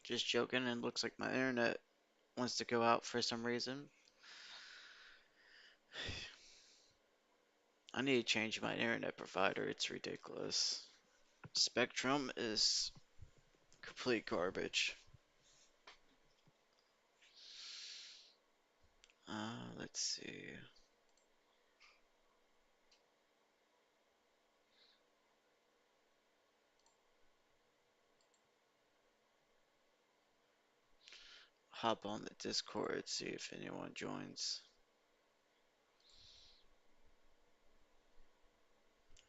Just joking, and looks like my internet wants to go out for some reason. I need to change my internet provider. It's ridiculous. Spectrum is complete garbage. Let's see. Hop on the Discord, see if anyone joins.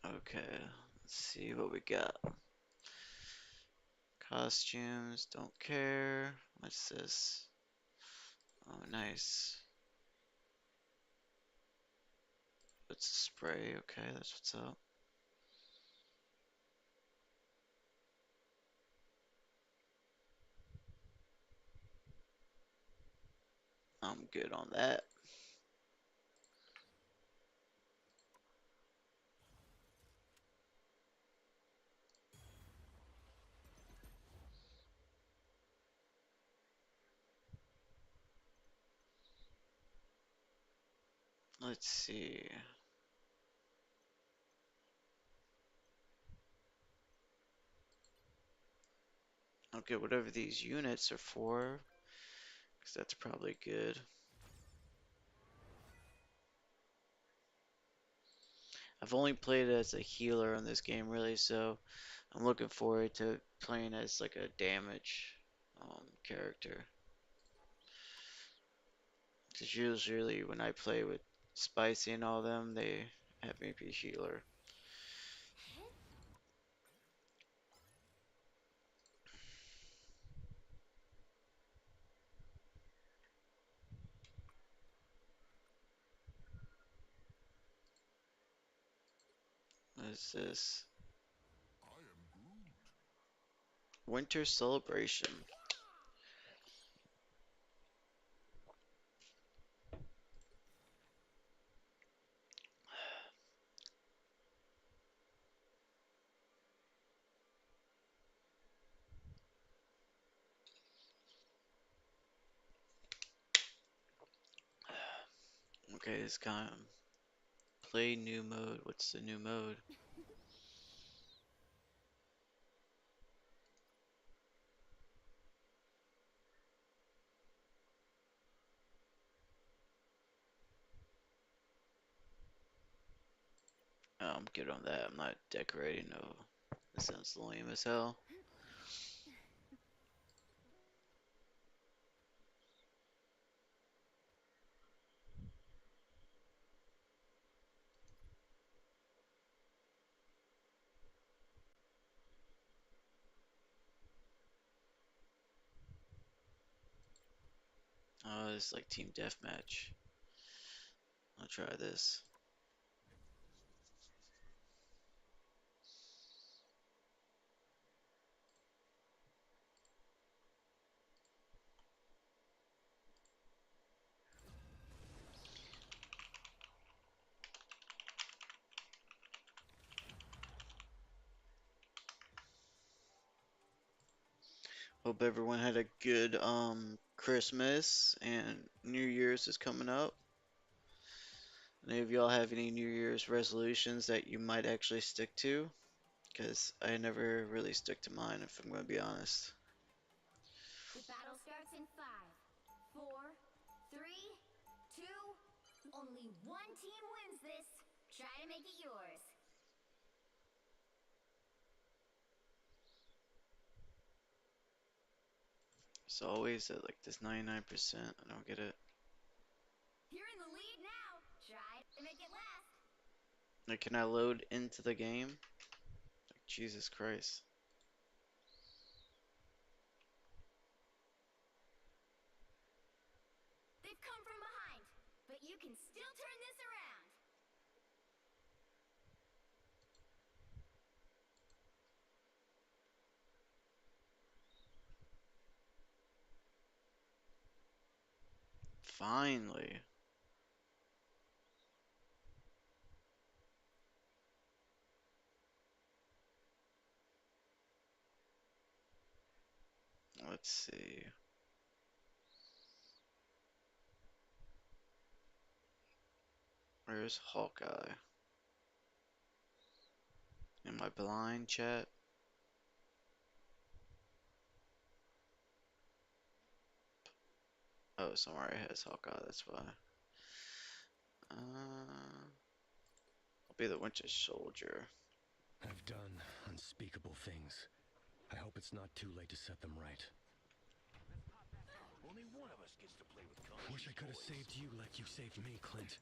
Okay, let's see what we got. Costumes, don't care. What's this? Oh, nice. It's a spray. Okay, that's what's up. I'm good on that. Let's see. I'll get whatever these units are for, because that's probably good. I've only played as a healer in this game, really, so I'm looking forward to playing as like a damage character. Because usually when I play with Spicy and all them, they have me be healer. What is this? Winter Celebration. Okay, it's kind of play new mode. What's the new mode? Oh, I'm good on that. I'm not decorating. No, that sounds lame as hell. Oh, it's like team deathmatch. I'll try this. Hope everyone had a good Christmas and New Year's is coming up. Any of y'all have any New Year's resolutions that you might actually stick to? Because I never really stick to mine, if I'm going to be honest. The battle starts in 5, 4, 3, 2. Only one team wins this. Try to make it yours. It's always at like this 99%. I don't get it. You're in the lead now. Try to make it last. Like, can I load into the game? Like, Jesus Christ. They've come from behind, but you can still turn this around. Finally. Let's see. Where's Hawkeye? Am I blind, chat? Oh, somewhere it has Hawkeye, that's why. I'll be the Winter Soldier. I've done unspeakable things. I hope it's not too late to set them right. Only one of us gets to play with guns. Wish I could have saved you like you saved me, Clint.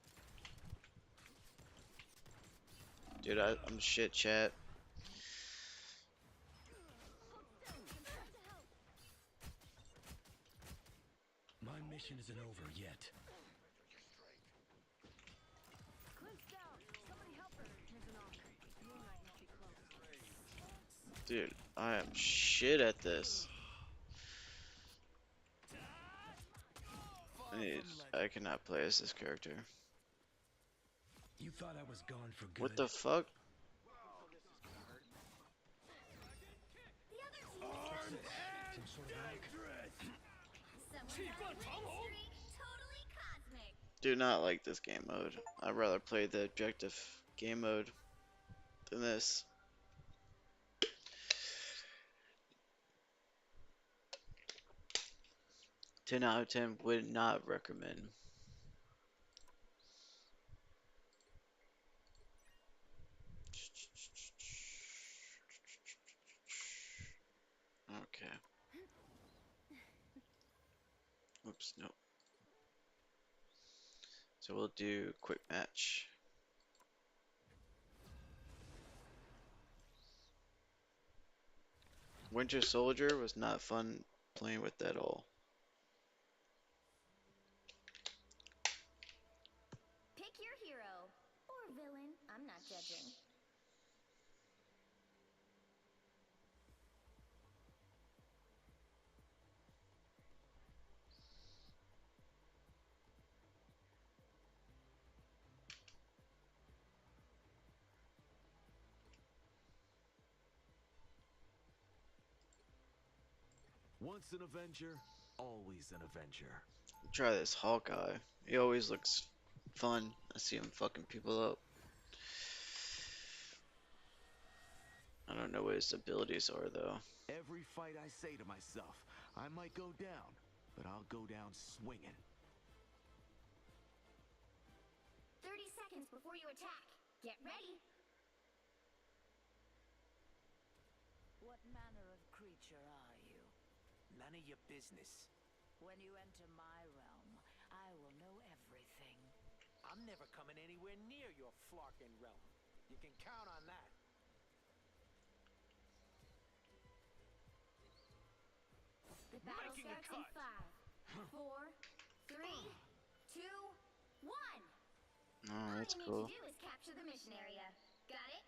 Dude, I'm shit, chat. My mission isn't over yet. Clint's down. Somebody help her. Here's an arc. Moonlight must be close. Dude, I am shit at this. I cannot play as this character. You thought I was gone for good. What the fuck? The other team is Some sort of hack. someone got a winning streak. Totally cosmic. Do not like this game mode. I'd rather play the objective game mode than this. 10 out of 10 would not recommend. Okay. Oops, no. So we'll do quick match. Winter Soldier was not fun playing with at all. Pick your hero. Or villain. I'm not judging. Once an Avenger, always an Avenger. Try this Hawkeye. He always looks fun. I see him fucking people up. I don't know what his abilities are though. Every fight I say to myself, I might go down, but I'll go down swinging. 30 seconds before you attack. Get ready. What manner of creature are you? None of your business. When you enter my realm, I will know everything. I'm never coming anywhere near your flarkin' realm. You can count on that. The battle Making a starts in cut. 5, 4, 3, 2, 1. Oh, that's All you cool. need to do is capture the mission area. Got it?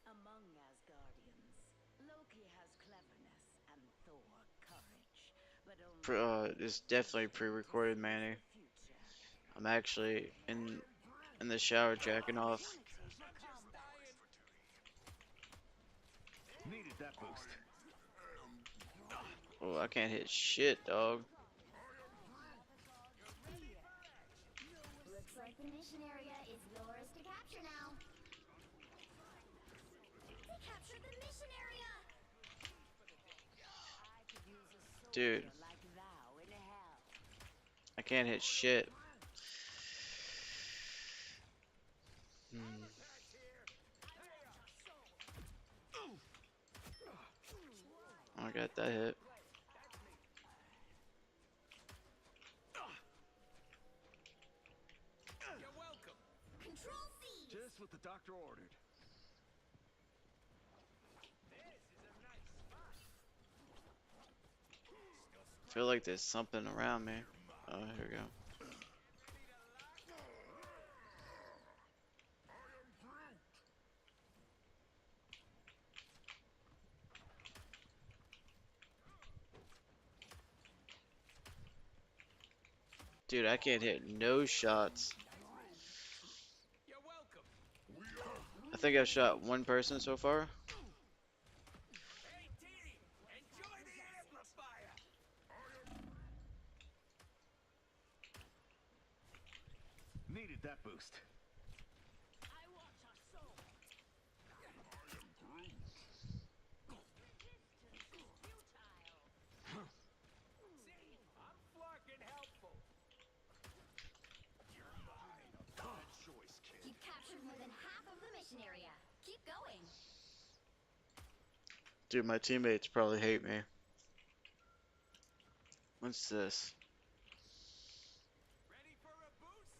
Among Asgardians, Loki has cleverness and Thor courage, but only It's definitely pre-recorded, Manny. the future. I'm actually in the shower jacking off. Needed that boost. Oh, I can't hit shit, dog. Looks like the mission area is yours to capture now. They captured the mission area! I could use a Dude, soldier like thou in hell. I can't hit shit. I got that hit. You're welcome. Control C! Just what the doctor ordered. I feel like there's something around me. Oh, here we go. Dude, I can't hit no shots. You're welcome. I think I've shot one person so far. Hey, team, enjoy boost. I watch our soul. Resistance is futile. See? I'm flarking helpful. Bad choice, kid. You've captured more than half of the mission area. Keep going. Dude, my teammates probably hate me. What's this? Ready for a boost?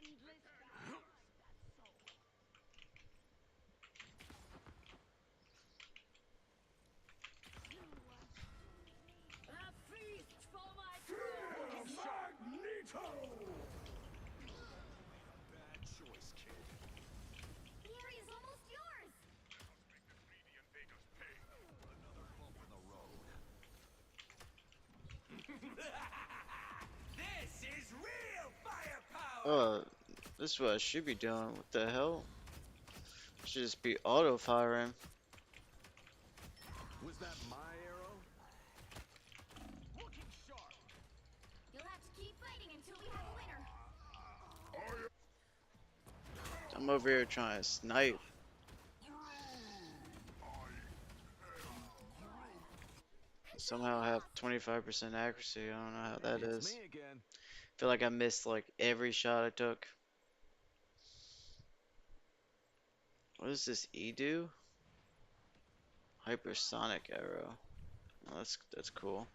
Endless battle. That soul. A feast for my crows. Bad choice, kid. The area's almost yours. Another bump in the road. This is real firepower! This is what I should be doing. What the hell? Should just be auto firing. Was that my arrow? Looking sharp! You'll have to keep fighting until we have a winner. I'm over here trying to snipe. Somehow I have 25% accuracy. I don't know how that It's is. me again. Feel like I missed like every shot I took. What does this E do? Hypersonic arrow. Oh, that's cool.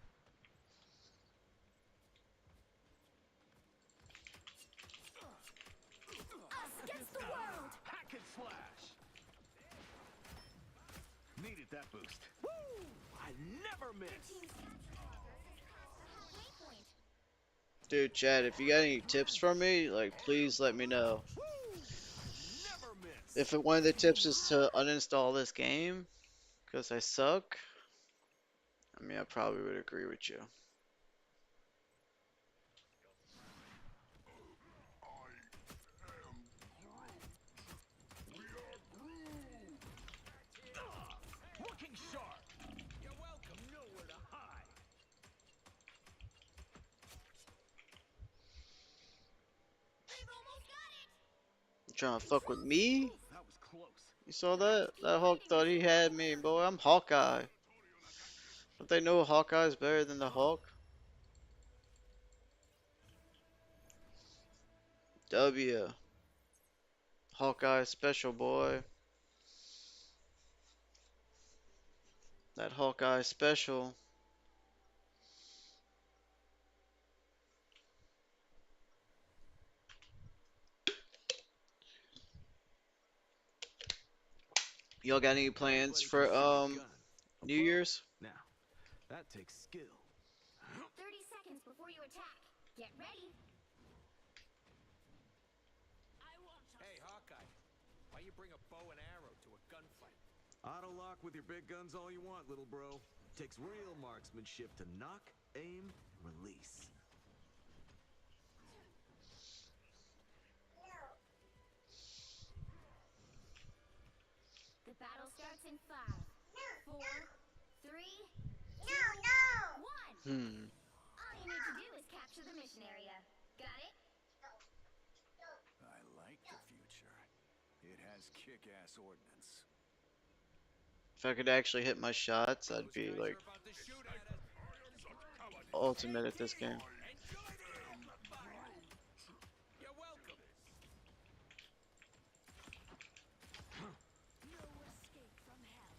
Us against the world. Hack and slash. Needed that boost. Woo! I never miss. Team's progress is past the halfway point. Dude, Chad, if you got any tips for me, like please let me know. Woo! Never miss. If one of the tips is to uninstall this game because I suck, I mean I probably would agree with you. Looking sharp. You're welcome, nowhere to hide. They've almost got it. You trying to fuck with me? That was close. You saw that? That Hulk thought he had me, boy. I'm Hawkeye. Don't they know Hawkeye's better than the Hulk? W. Hawkeye special, boy. That Hawkeye special. Y'all got any plans Everybody for can shoot a gun. A New bow. Year's? Now, that takes skill. 30 seconds before you attack. Get ready. I watch our Hey, Hawkeye, why you bring a bow and arrow to a gunfight? Auto lock with your big guns all you want, little bro. Takes real marksmanship to knock, aim, release. The battle starts in 5, 4, 3, 2, 1. Hmm. All you need to do is capture the mission area. Got it? I like the future. It has kick-ass ordnance. If I could actually hit my shots, I'd Those be guys like are about to shoot at us. ultimate at this game. Enjoy the fire. You're welcome. no escape from hell.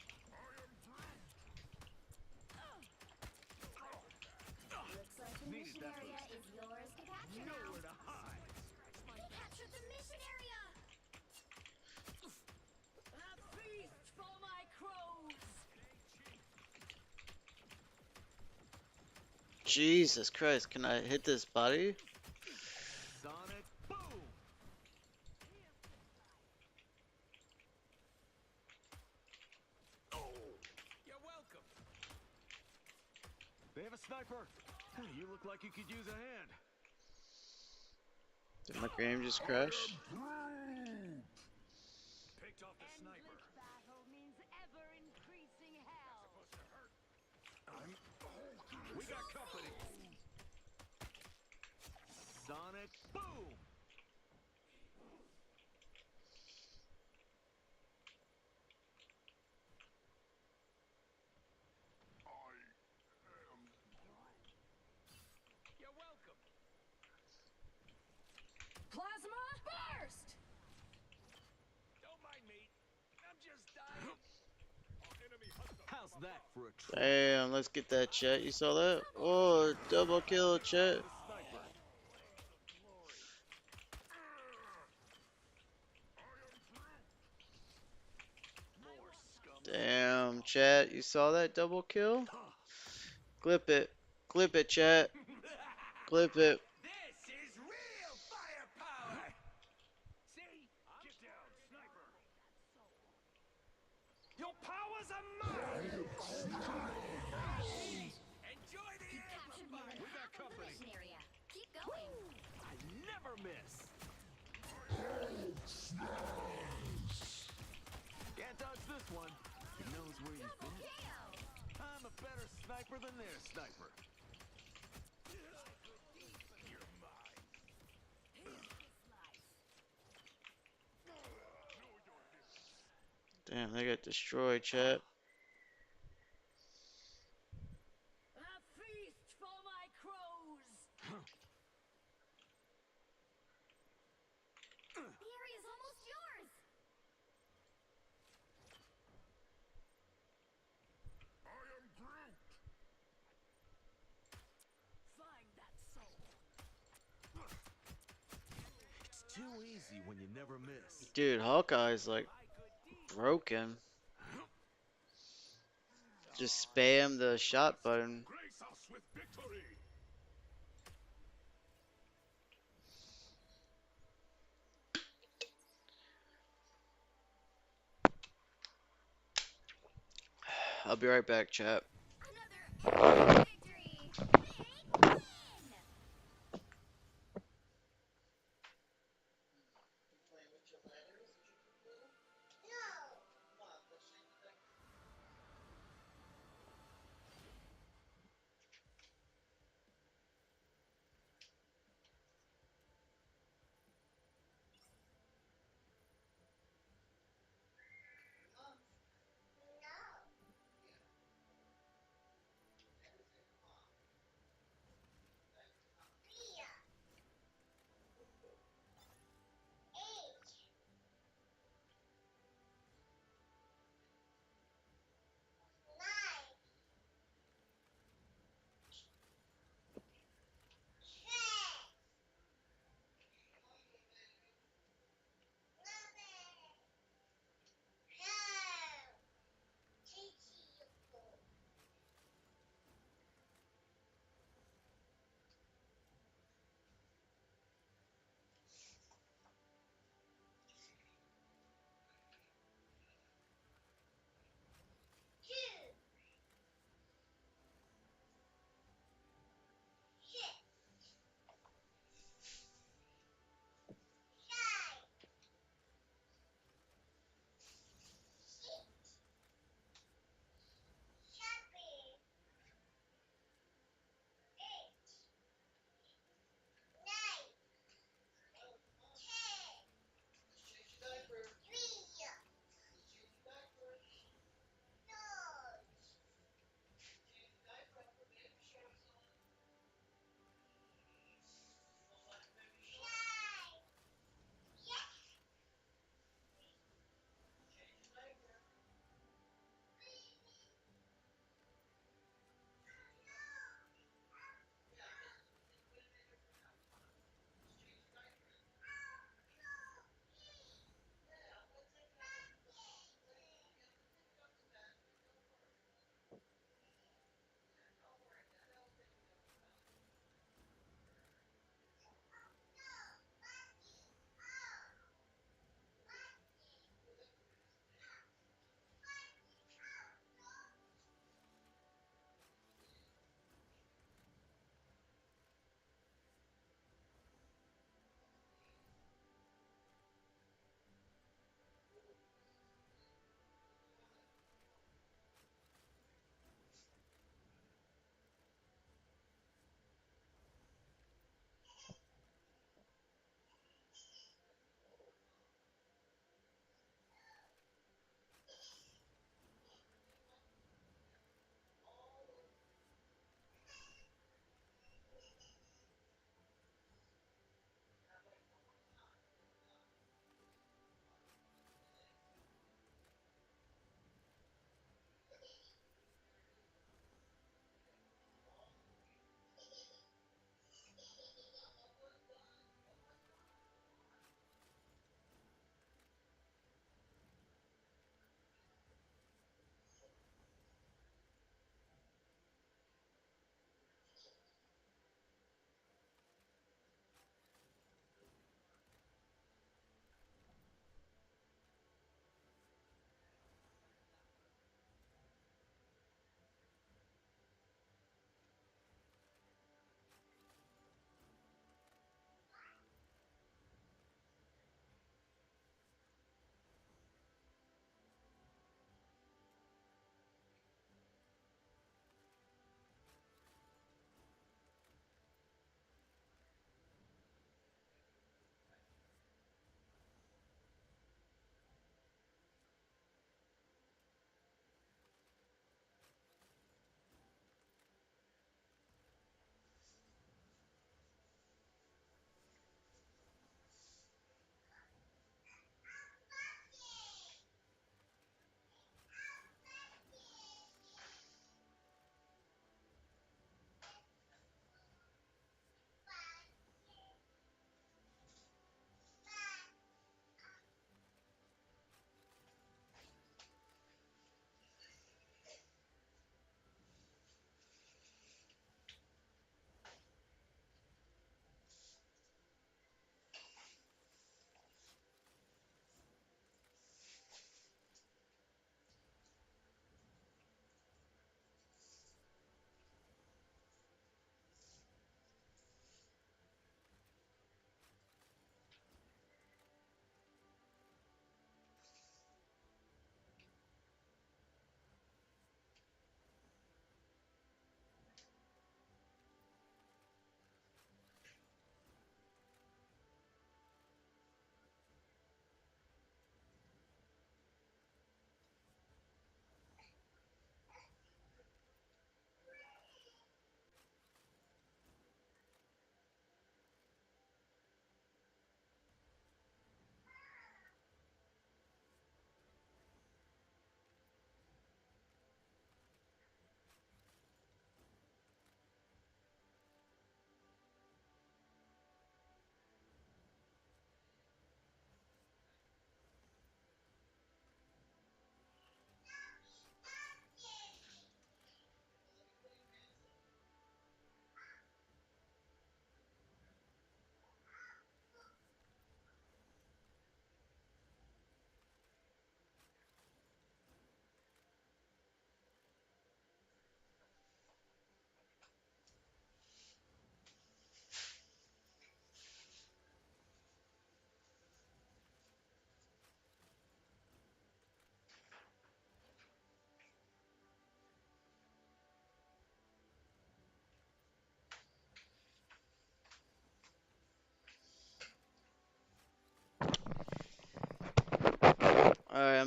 Looks like the Needed mission that area is yours to capture now. Nowhere to hide. We captured the mission area. A feast for my crows. Jesus Christ, can I hit this body? Sonic boom. You're welcome. They have a sniper. You look like you could use a hand. Did my game just crash? Picked off the sniper. Endless battle means ever increasing hell. We got company. Sonic Boom! You're welcome. Plasma burst! Don't mind me. I'm just dying. How's that for a trick? Damn, let's get that, chat. You saw that? Oh, double kill, chat. Sniper. More scum. Damn, chat. You saw that double kill? Clip it. Clip it, chat. Clip it. This is real firepower. See? Get down, sniper. Your powers are mine. Enjoy the Captured more than We got half of the company. mission area. Keep going. I never miss. Can't dodge this one. He knows where he's Double been. KO. I'm a better sniper than their sniper. Damn, they got destroyed, chat. A feast for my crows! The area's almost yours. Find that soul. It's too easy when you never miss. Dude, Hawkeye's like broken. Just spam the shot button. Grace us with victory. I'll be right back, chat. Another epic victory. Big win.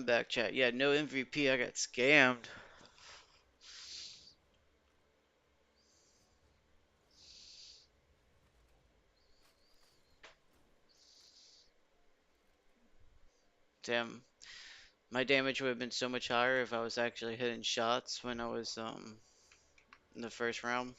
I'm back, chat. Yeah, no MVP. I got scammed. Damn, my damage would have been so much higher if I was actually hitting shots when I was in the first round.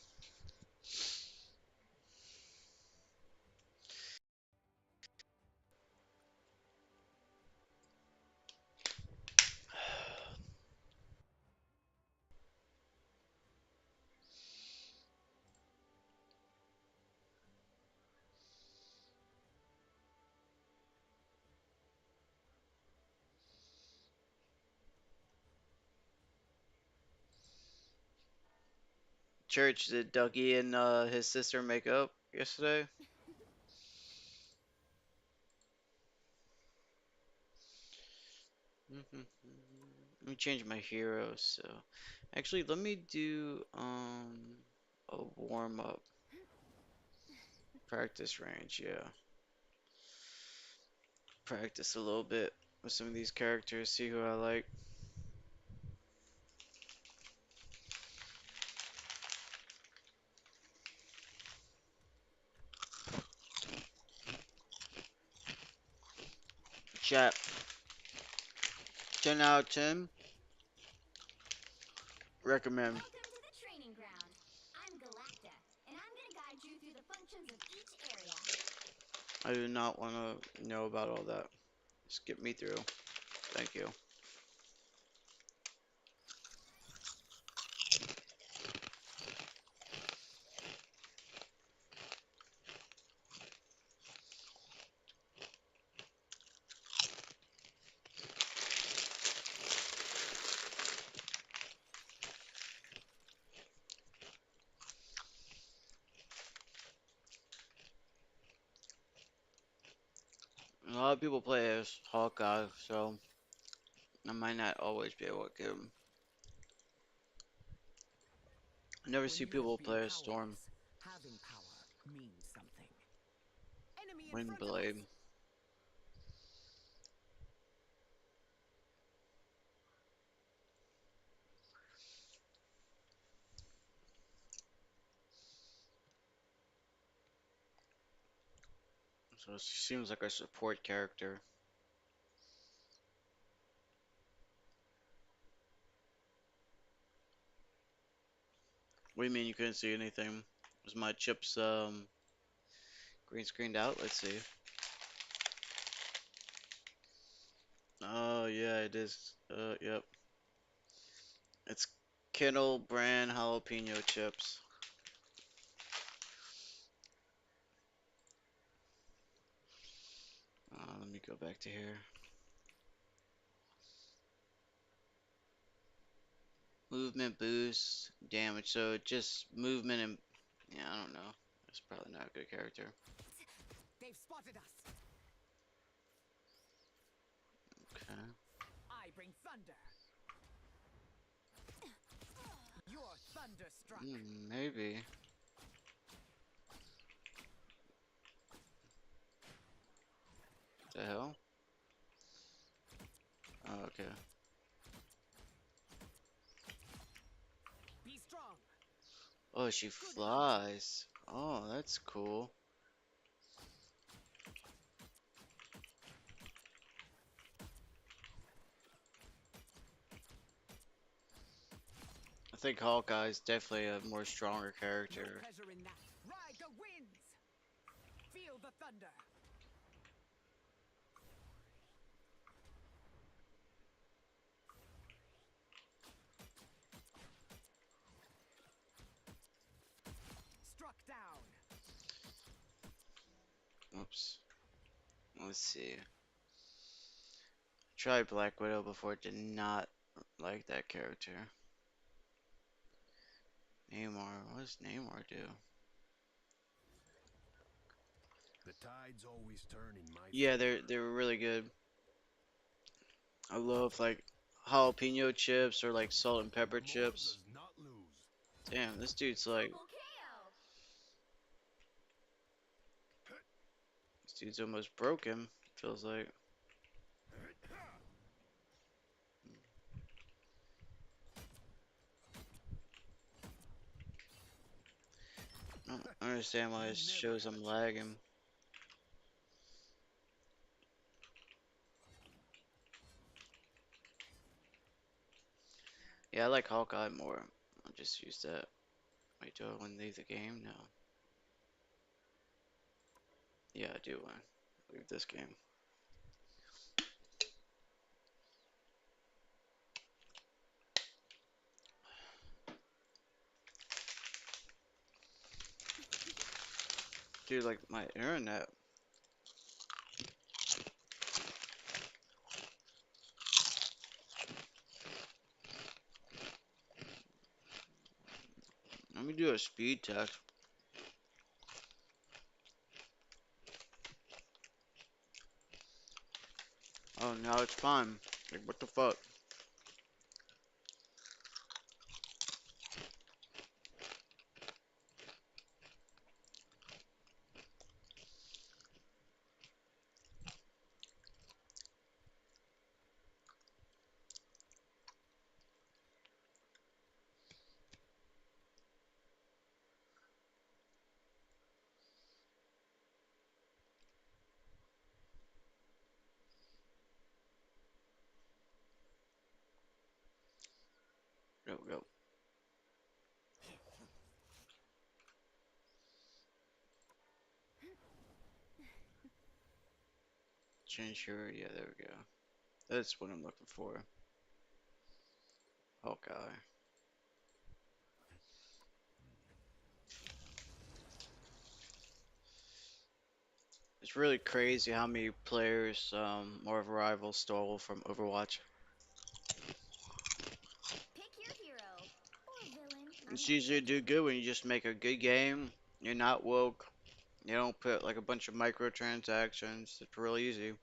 Church, did Dougie and his sister make up yesterday? Let me change my hero. So, actually, let me do a warm up practice range. Yeah, practice a little bit with some of these characters. See who I like. Chat. 10 out of 10. Recommend. Welcome to the training ground. I'm Galacta, and I'm gonna guide you through the functions of each area. I do not want to know about all that. Just get me through. Thank you. A lot of people play as Hawkeye, so I might not always be able to get him. I never see people play as Storm. Having power means something. Enemy in front of us. Windblade. So it seems like a support character. What do you mean you couldn't see anything? Was my chips green screened out? Let's see. Oh yeah, it is. Yep. It's Kindle brand jalapeno chips. Let me go back to here. Movement boost, damage. So just movement and yeah, I don't know. That's probably not a good character. They've spotted us. Okay. I bring thunder. You're thunderstruck. Maybe. The hell? Oh, okay. Be strong. Oh, she flies. Oh, that's cool. I think Hawkeye's definitely a more stronger No character. pleasure in that. Ride the winds. Feel the thunder. Struck down. Oops. Let's see. Tried Black Widow before, did not like that character. Neymar, what does Neymar do? The tides always turn in my Yeah, favor. they're really good. I love like jalapeno chips or like salt and pepper The moral chips. does not lose. Damn, this dude's like, Double KO. this dude's almost broken. Feels like. I don't understand why You it never shows had a I'm chance. lagging. Yeah, I like Hawkeye more. I'll just use that. Wait, do I want to leave the game? No. Yeah, I do want to leave this game. Dude, like my internet. Let me do a speed test. Oh, now it's fine. Like, what the fuck? Go, go. Change your, yeah, there we go. That's what I'm looking for. Hawkeye. It's really crazy how many players, more of a rival stole from Overwatch. Pick your hero or villain. I'm It's not easy to do judging. good when you just make a good game. You're not woke. You don't put like a bunch of microtransactions. It's really easy.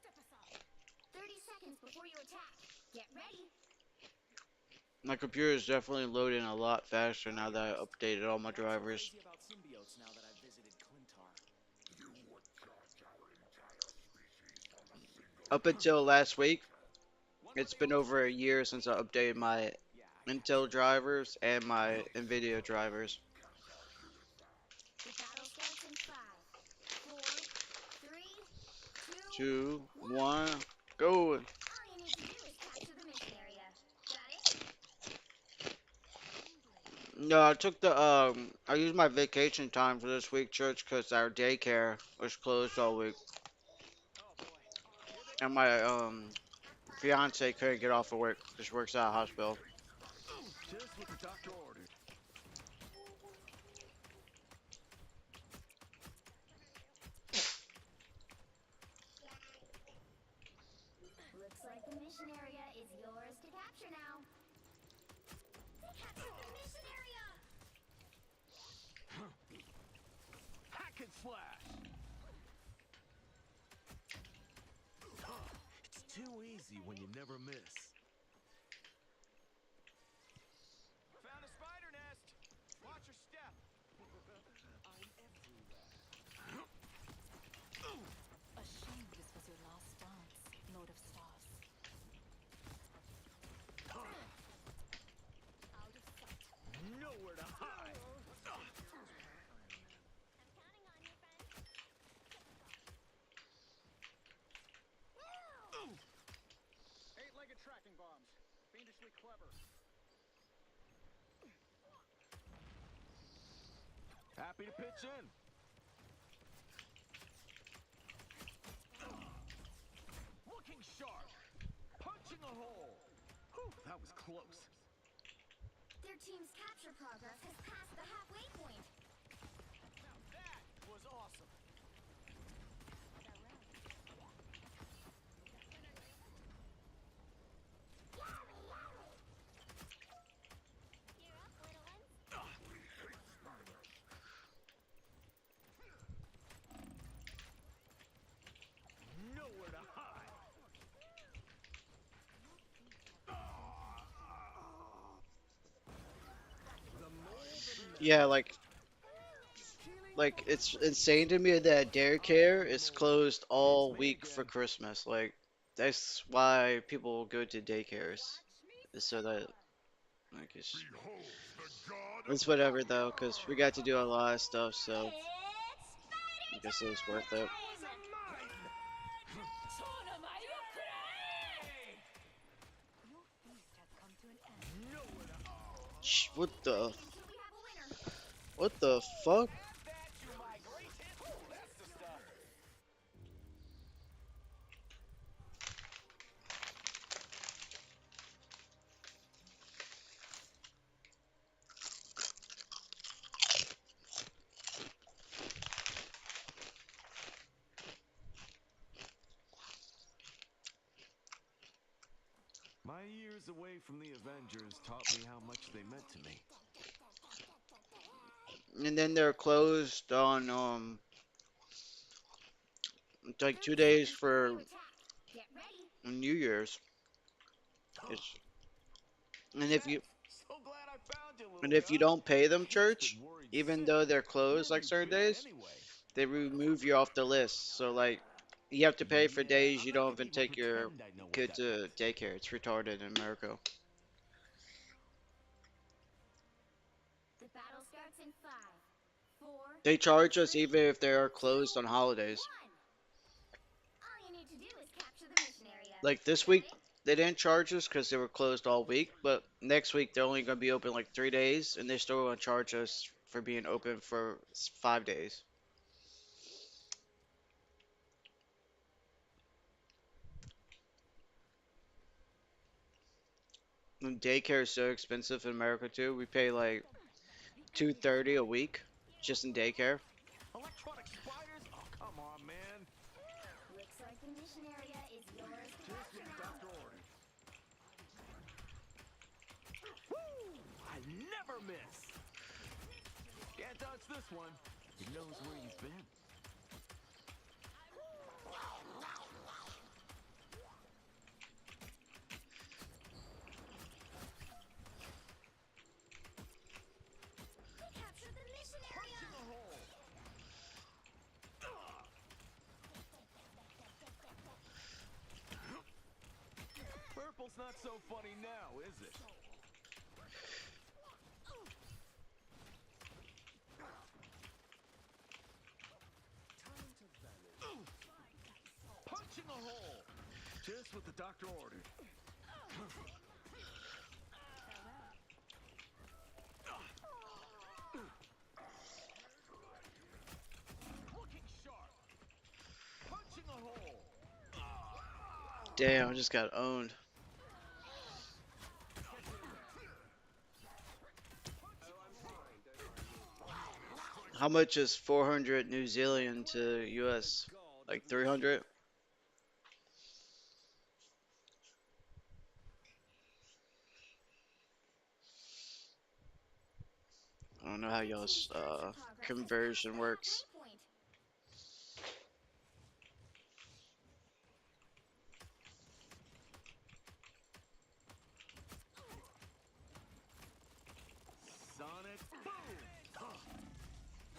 Step aside. 30 seconds before you attack. Get ready. My computer is definitely loading a lot faster now that I updated all my Not so drivers. crazy about symbiotes now that I've visited Clintar. Up until last week, it's been over a year since I updated my Yeah, I Intel gotcha. drivers and my Nvidia drivers. The battle starts in 5, 4, 3, 2, Two, 1. one, go. All you need to do is capture the mission area. Got it? No, I took I used my vacation time for this week, church, because our daycare was closed all week. Oh boy. Here they And come. my, fiance couldn't get off of work because she works at a hospital. Just what the doctor ordered. Looks like the mission area is yours to capture now. They captured the mission area! Hack and slash. It's too easy when you never miss. Found a spider nest. Watch your step. I'm everywhere. A shame this was your last dance, Lord of Stars. Out of sight. Nowhere to hide. I'm counting on you, friend. Eight-legged tracking bombs. Fiendishly clever. Happy to pitch in. Looking sharp. Punching a hole. Whew, that was close. Their team's capture progress has passed the halfway point. Now that was awesome. Yeah, like it's insane to me that daycare is closed all week for Christmas. Like that's why people go to daycares. Is so that like it's whatever though, cause we got to do a lot of stuff, so I guess it was worth it. Your feast has come to an end. What the Until we have a winner. fuck? That you migration. Ooh, that's the stuff. My years away from the Avengers taught me how much they meant to me. And then they're closed on it's like 30 2 days seconds before for you attack. Get ready. New Year's. It's and if you So glad I found you, and little if you gun. don't pay them Kate's church, been worried even sick. though they're Where closed have like you certain been days, anyway? they remove you off the list. So like you have to pay for Yeah, days I you like don't to even people take your pretend I know what kid that to meant. daycare. It's retarded in America. The battle starts in 5, 4, They charge us 3, even if they are 2, closed on holidays. 1. All you need to do is capture the mission area. Like this Got week, it? they didn't charge us because they were closed all week. But next week, they're only going to be open like 3 days, and they're still going to charge us for being open for 5 days. And daycare is so expensive in America too. We pay like 230 a week just in daycare. Electronic spiders? Oh, come on, man. Looks like the mission area is yours to Just capture what the now. doctor ordered. Woo! I never miss. Can't touch this one. He knows where you've been. Capture the mission area. Punch in the hole. Purple's not so funny now, is it? Punch in the hole. Just what the doctor ordered. Looking sharp. Punch in the hole. Damn, I just got owned. How much is 400 New Zealand to US? Like 300? I don't know how Your y'all's team's capture progress has passed conversion the works. halfway point. Sonic boom.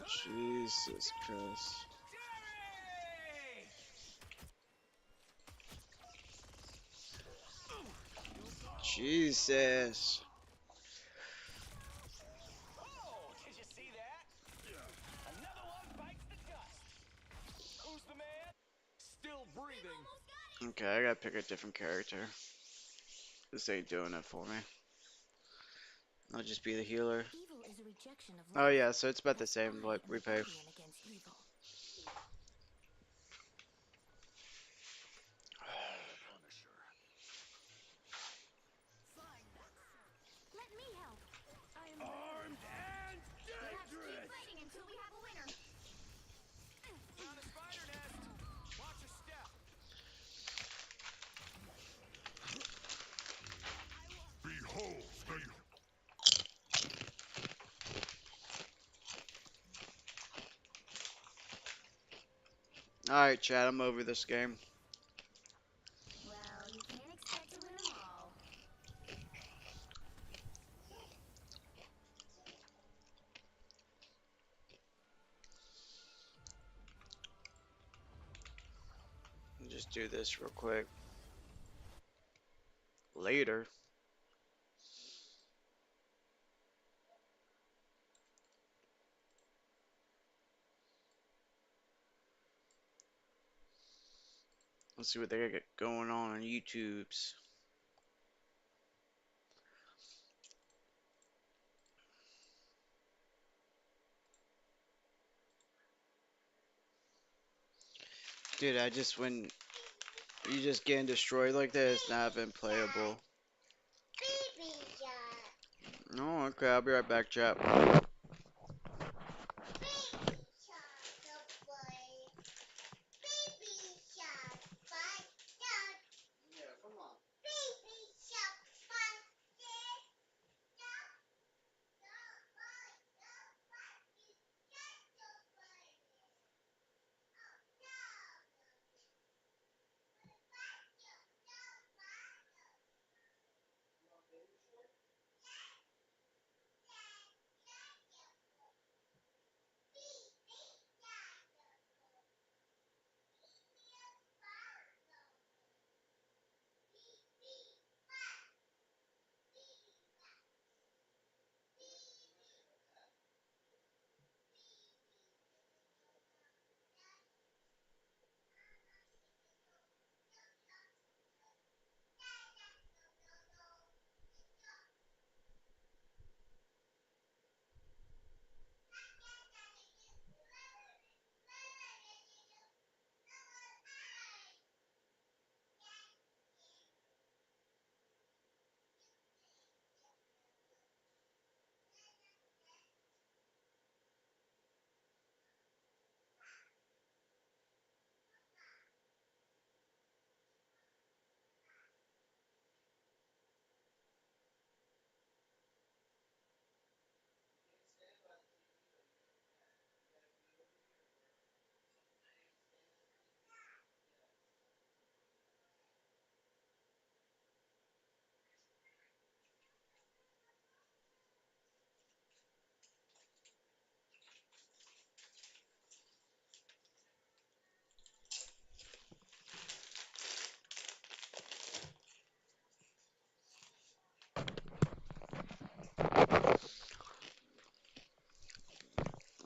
Jesus Christ. Jesus. Oh, did you see that? Another one bites the dust. Who's the man? Still breathing. Okay, I gotta pick a different character. This ain't doing it for me. I'll just be the healer. Evil is a rejection of Oh life. yeah, so it's about the Thus, same I what am we the pay. guardian against evil. Let me help. I am Armed and We'll have to keep dangerous! fighting until we have a winner. Found a spider nest. Watch your step. Behold the Alright, Chad, I'm over this game. Well, you can't expect to win them all. just do this real quick. Later. Let's see what they got going on YouTube's. Dude, when you just getting destroyed like that, it's not been playable. No, okay, I'll be right back, chat.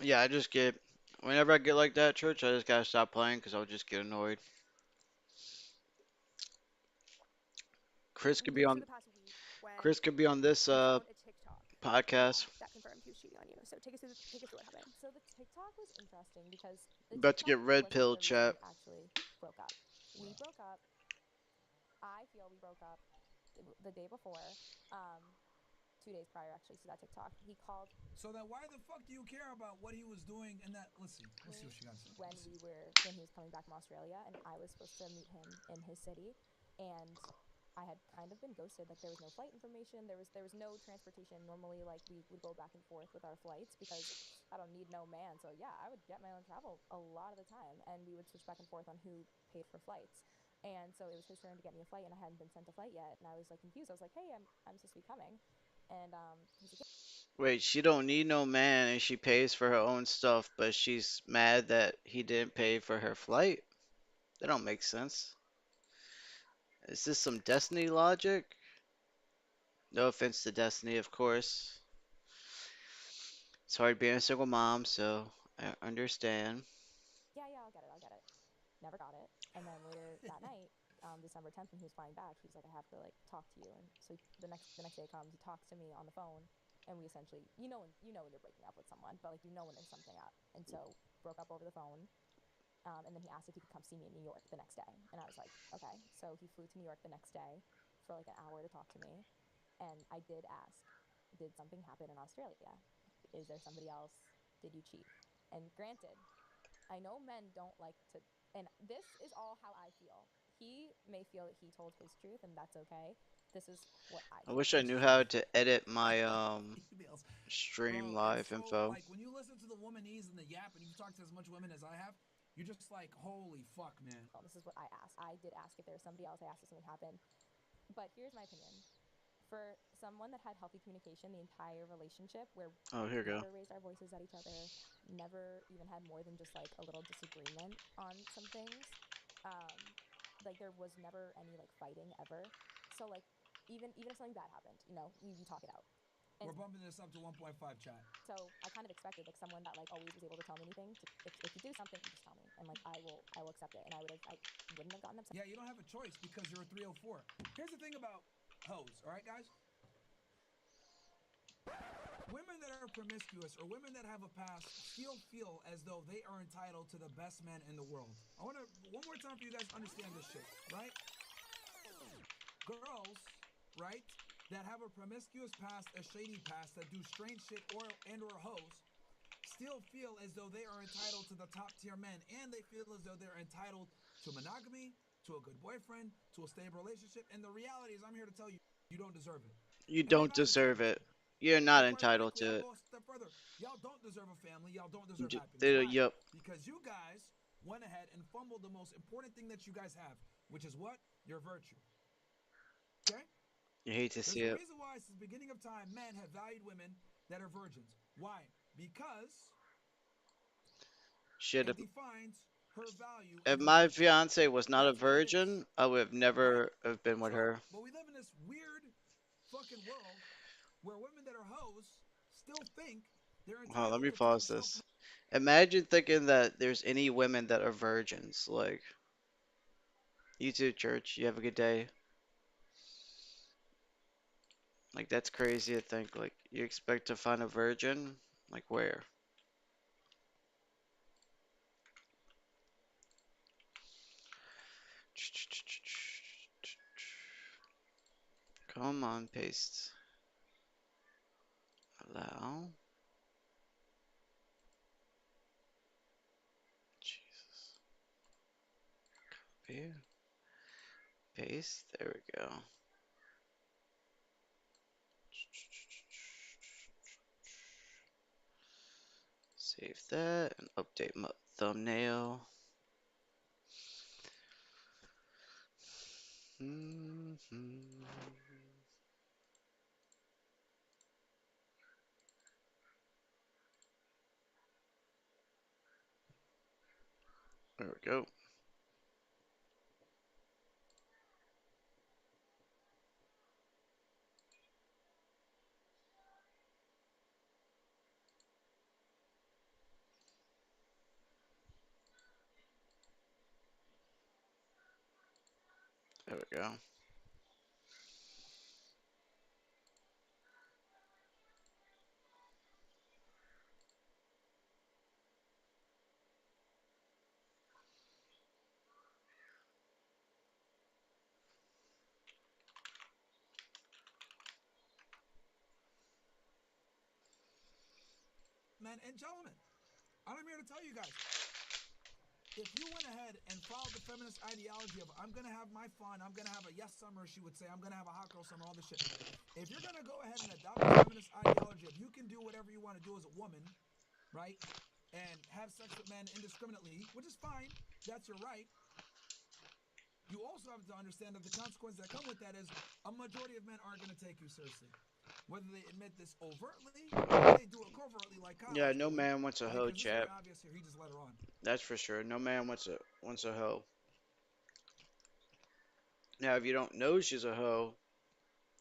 Yeah, whenever I get like that, church, I just gotta stop playing because I'll just get annoyed. Chris could be on, For the past week when Chris could be on this we found a TikTok podcast. that confirmed he was cheating on you. So take us through what happened. So the TikTok was interesting because the About to TikTok get red wasn't pill the reason chat. we actually broke up. We broke up. I feel we broke up the day before, 2 days prior actually to that TikTok. He called. So then why the fuck do you care about what he was doing in that? Let's see what she got to say. When he was coming back from Australia, and I was supposed to meet him in his city, and I had kind of been ghosted. Like there was no flight information. There was no transportation. Normally, like we would go back and forth with our flights because I don't need no man. So yeah, I would get my own travel a lot of the time, and we would switch back and forth on who paid for flights. And so it was his turn to get me a flight, and I hadn't been sent a flight yet, and I was like confused. I was like, hey, I'm supposed to be coming, and he's like, Wait, she don't need no man and she pays for her own stuff, but she's mad that he didn't pay for her flight? That don't make sense. Is this some Destiny logic? No offense to Destiny, of course. It's hard being a single mom, so I understand. yeah, I'll get it. Never got it. And then later that night, December 10th, when he was flying back, he was like, I have to like talk to you. And so the next day comes, he talks to me on the phone, and we essentially, when you're breaking up with someone, but like when there's something up. And so broke up over the phone. And then he asked if he could come see me in New York the next day, and I was like, okay. So he flew to New York the next day for like an hour to talk to me, and I did ask, did something happen in Australia? Is there somebody else? Did you cheat? And granted, I know men don't like to, and this is all how I feel. He may feel that he told his truth, and that's okay. This is what I I feel. wish I knew how to edit my Emails. stream Bro, live it's so info. like when you listen to the womanese and the yap, and you've talked to as much women as I have, you're just like, holy fuck, man. Well, this is what I asked. I did ask if there was somebody else. I asked if something happened. But here's my opinion. For someone that had healthy communication the entire relationship, where Oh, here we go. never raised our voices at each other, never even had more than just like a little disagreement on some things, like there was never any like fighting ever. So like even if something bad happened, you know, you talk it out. And We're bumping this up to 1.5 chat. so I kind of expected like someone that like always was able to tell me anything. If you do something, you just tell me, and like I will accept it, and I wouldn't have gotten upset. Yeah, you don't have a choice because you're a 304. Here's the thing about hoes, all right, guys? Women that are promiscuous or women that have a past still feel as though they are entitled to the best man in the world. I want to, one more time for you guys to understand this shit, right? Girls, right, that have a promiscuous past, a shady past, that do strange shit or hoes, still feel as though they are entitled to the top tier men, and they feel as though they're entitled to monogamy, to a good boyfriend, to a stable relationship. And the reality is, I'm here to tell you, you don't deserve it. You And you're don't not deserve entitled to it. it. You're not And quite entitled frankly, to I'll it. go a step further. Y'all don't deserve a family. Y'all don't deserve happiness. They, Why? yep. Because you guys went ahead and fumbled the most important thing that you guys have, which is what? Your virtue. Okay? You hate to see There's a it. reason why, since the beginning of time, men have valued women that are virgins. Why? Because Shit. it defines her value If as a my virgin. fiance was not a That's what it is, virgin, I would have right? never have been with So, her. but we live in this weird fucking world where women that are hoes still think they're Hold on, let entitled me to top pause shelf. this. Imagine thinking that there's any women that are virgins. Like, you too, church. You have a good day. Like, that's crazy to think. Like, you expect to find a virgin? Like, where? Come on, paste. Allow. Jesus. Copy. Paste. There we go. Save that and update my thumbnail. There we go. There we go. Men and gentlemen, I'm here to tell you guys, if you went ahead and followed the feminist ideology of I'm gonna have my fun, I'm gonna have a yes summer, she would say, I'm gonna have a hot girl summer, all this shit. If you're gonna go ahead and adopt the feminist ideology of you can do whatever you want to do as a woman, right, and have sex with men indiscriminately, which is fine, that's your right. You also have to understand that the consequences that come with that is a majority of men aren't going to take you seriously. Whether they admit this overtly or they do it covertly like Yeah, Kyle's no doing, man wants a right? hoe, Because this is very chap. obvious here. He just let her on. That's for sure. No man wants a hoe. Now, if you don't know she's a hoe,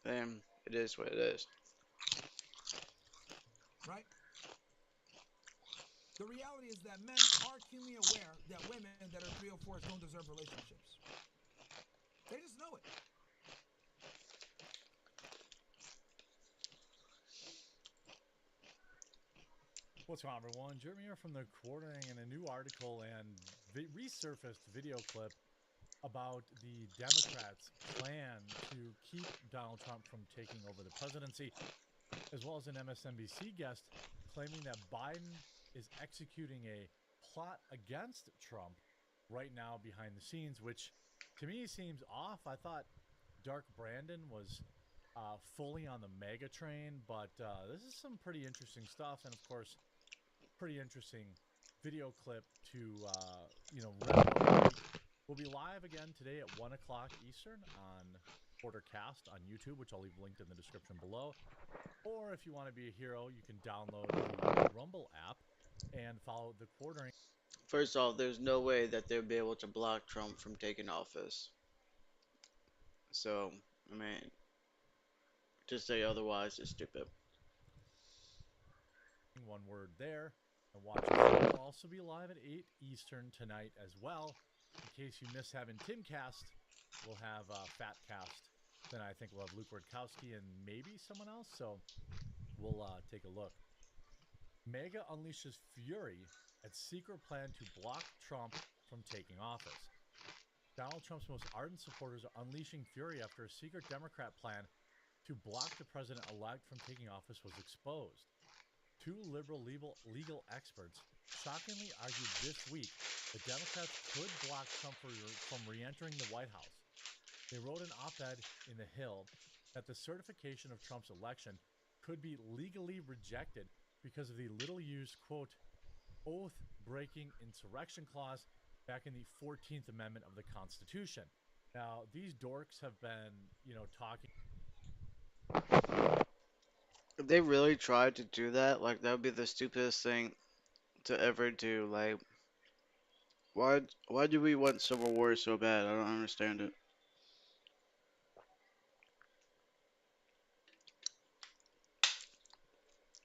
then it is what it is. Right? The reality is that men are keenly aware that women that are 304s don't deserve relationships. They just know it. What's going on, everyone? Jeremy here from the Quartering, and a new article and resurfaced video clip about the Democrats' plan to keep Donald Trump from taking over the presidency, as well as an MSNBC guest claiming that Biden is executing a plot against Trump right now behind the scenes, which to me seems off. I thought Dark Brandon was fully on the mega train, but this is some pretty interesting stuff, and of course, pretty interesting video clip to we'll be live again today at 1 o'clock Eastern on Quartercast on YouTube, which I'll leave linked in the description below. Or if you want to be a hero, you can download the Rumble app and follow the quartering. First off, there's no way that they'll be able to block Trump from taking office. So, I mean, to say otherwise is stupid. One word there. And watch us. We'll also be live at 8 Eastern tonight as well. In case you miss having Timcast, we'll have Fatcast. Then I think we'll have Luke Rutkowski and maybe someone else. So we'll take a look. Mega unleashes fury at secret plan to block Trump from taking office. Donald Trump's most ardent supporters are unleashing fury after a secret Democrat plan to block the president-elect from taking office was exposed. Two liberal legal experts shockingly argued this week that Democrats could block Trump from re-entering the White House. They wrote an op-ed in The Hill that the certification of Trump's election could be legally rejected because of the little-used, quote, oath-breaking insurrection clause back in the 14th Amendment of the Constitution. Now, these dorks have been, talking. If they really tried to do that, like, that would be the stupidest thing to ever do. Like, why do we want civil war so bad? I don't understand it.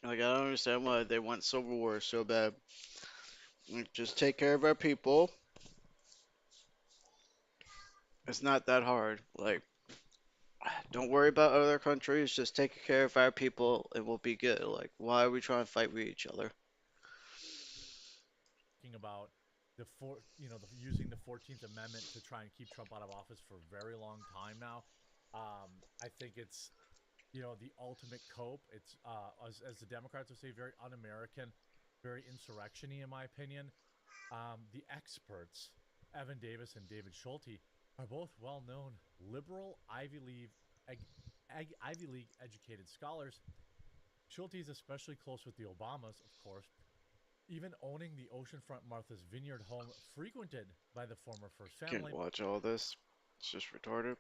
Like, I don't understand why they want civil war so bad. Like, just take care of our people. It's not that hard. Like, don't worry about other countries. Just take care of our people, and we'll be good. Like, why are we trying to fight with each other? About using the 14th Amendment to try and keep Trump out of office for a very long time now. I think it's the ultimate cope. It's as the Democrats would say, very un-American, very insurrection-y in my opinion. The experts, Evan Davis and David Schulte, are both well-known liberal Ivy League educated scholars. Schulte is especially close with the Obamas, of course, even owning the oceanfront Martha's Vineyard home frequented by the former First Family. Can't watch all this. It's just retarded.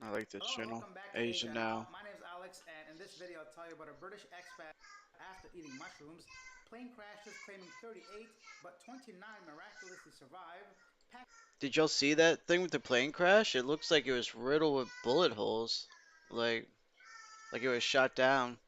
I like this Hello, channel. welcome back to Asia Asia Now. Now. My name is Alex, and in this video, I'll tell you about a British expat after eating mushrooms. Plane crashes claiming 38, but 29 miraculously survive. Did y'all see that thing with the plane crash? It looks like it was riddled with bullet holes. Like it was shot down.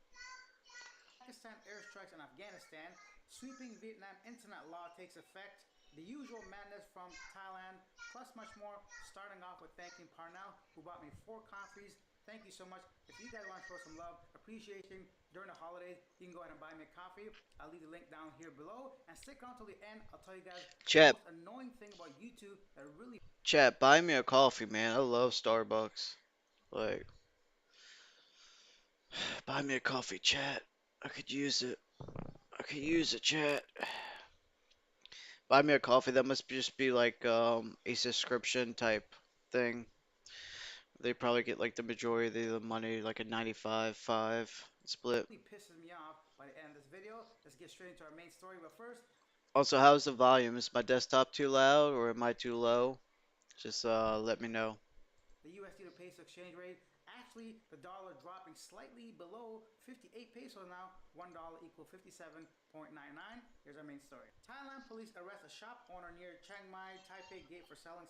Pakistan airstrikes in Afghanistan. Sweeping Vietnam internet law takes effect. The usual madness from Thailand, plus much more. Starting off with thanking Parnell, who bought me 4 coffees. Thank you so much. If you guys want to show some love, appreciation during the holidays, you can go ahead and buy me a coffee. I'll leave the link down here below. And stick around till the end. I'll tell you guys Chat, the most annoying thing about YouTube that really... chat, buy me a coffee, man. I love Starbucks. Like, buy me a coffee, chat. I could use it. I could use it, chat. Buy me a coffee. That must just be like a subscription type thing. They probably get like the majority of the money, like a 95-5 split. really pisses me off by the end of this video. Let's get straight into our main story. But first, Also, how's the volume? Is my desktop too loud or am I too low? Just let me know. the USD to peso exchange rate. Actually, the dollar dropping slightly below 58 pesos now. $1 equal 57.99. Here's our main story. Thailand police arrest a shop owner near Chiang Mai Taipei gate for selling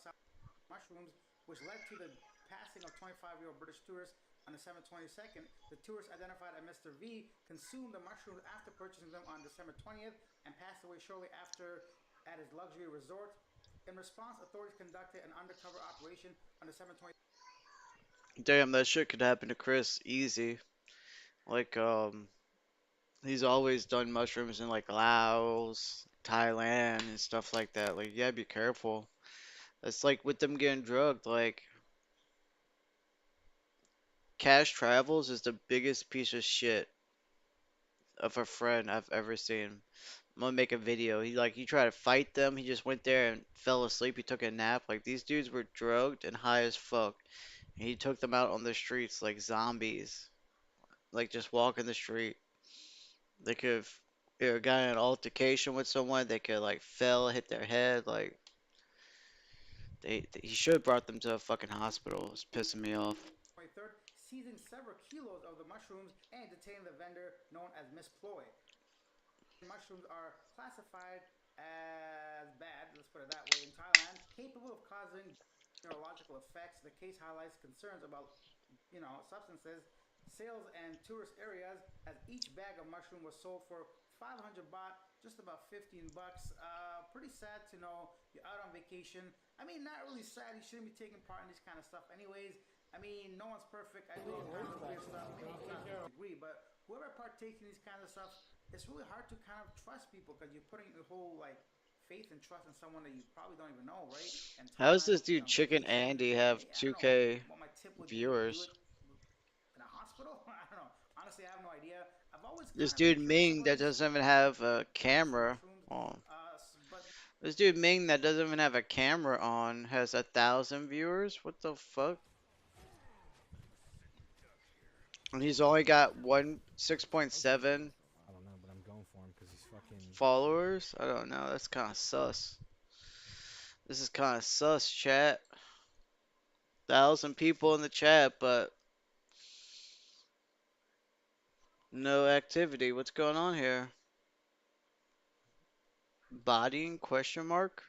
mushrooms, which led to the passing of 25-year-old British tourist on December 22nd. The tourist, identified as Mr. V, consumed the mushrooms after purchasing them on December 20th and passed away shortly after at his luxury resort. In response, authorities conducted an undercover operation on December 20th. Damn, that shit could happen to Chris easy. Like, he's always done mushrooms in like Laos, Thailand, and stuff like that. Like, yeah, be careful. It's like with them getting drugged. Like, Cash Travels is the biggest piece of shit of a friend I've ever seen. I'm gonna make a video. He tried to fight them. He just went there and fell asleep. He took a nap. Like these dudes were drugged and high as fuck. And he took them out on the streets like zombies. Like just walking the street. They could have got in an altercation with someone. They could like fell, hit their head. Like he should have brought them to a fucking hospital. It's pissing me off. 23rd, seizing several kilos of the mushrooms and detaining the vendor known as Miss Ploy. Mushrooms are classified as bad, let's put it that way, in Thailand, capable of causing neurological effects. The case highlights concerns about, substances, sales, and tourist areas, as each bag of mushroom was sold for 500 baht, just about 15 bucks. Pretty sad to know you're out on vacation. I mean, not really sad. You shouldn't be taking part in this kind of stuff, anyways. I mean, no one's perfect. I do all kinds of weird stuff. Maybe not to this degree, but whoever partakes in these kinds of stuff, it's really hard to kind of trust people because you're putting your whole like faith and trust in someone that you probably don't even know, right? And How does Thailand, this dude Chicken vacation. Andy have I don't know 2K what my tip would be to do viewers? it in a hospital. I don't know. Honestly, I have no idea. I've always This kind of been dude curious Ming about that these doesn't even have a camera mushrooms. on. But This dude Ming that doesn't even have a camera on has 1,000 viewers. What the fuck? And he's only got 6.7 I don't know, but I'm going for him because he's fucking. followers. I don't know. That's kind of sus. This is kind of sus, chat. 1,000 people in the chat, but no activity. What's going on here? Bodying? Question mark?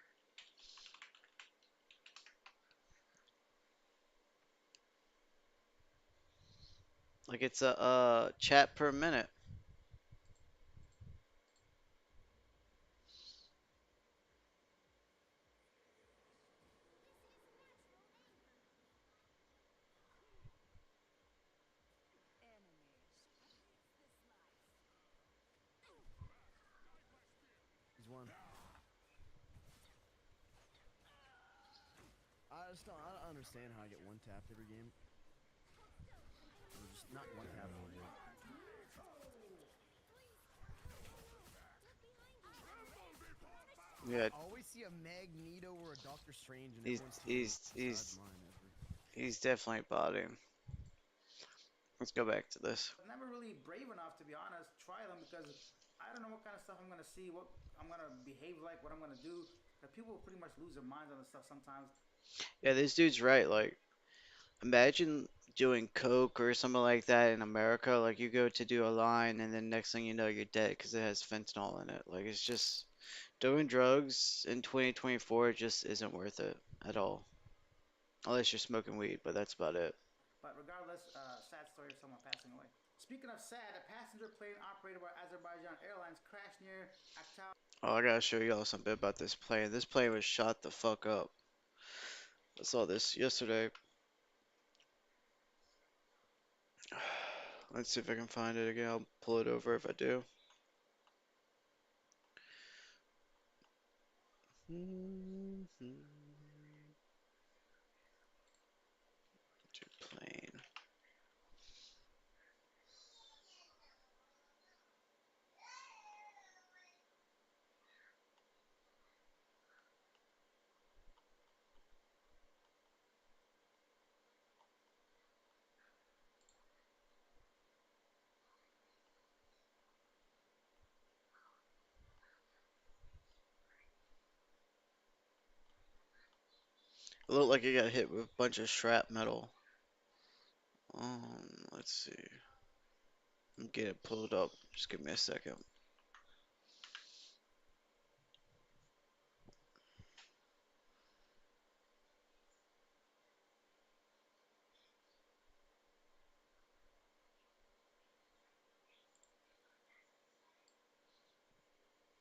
Like it's a chat per minute. He's one. I don't understand how I get one tapped every game. Or just not one tap every game. Yeah. I always see a Magneto or a Doctor Strange, and He's everyone's he's definitely botting. Let's go back to this. never really brave enough, to be honest, try them because I don't know what kind of stuff I'm gonna see, what I'm gonna behave like, what I'm gonna do. People pretty much lose their minds on this stuff sometimes. Yeah, this dude's right. Like, imagine doing coke or something like that in America. Like, you go to do a line, and then next thing you know, you're dead because it has fentanyl in it. Like, it's just doing drugs in 2024 just isn't worth it at all. Unless you're smoking weed, but that's about it. But regardless, sad story of someone passing away. Speaking of sad, a passenger plane operated by Azerbaijan Airlines crashed near Aktau. Oh, I gotta show y'all something about this plane. This plane was shot the fuck up. I saw this yesterday. Let's see if I can find it again. I'll pull it over if I do. Plane. It looked like it got hit with a bunch of shrapnel. Let's see. I'm getting it pulled up. Just give me a second.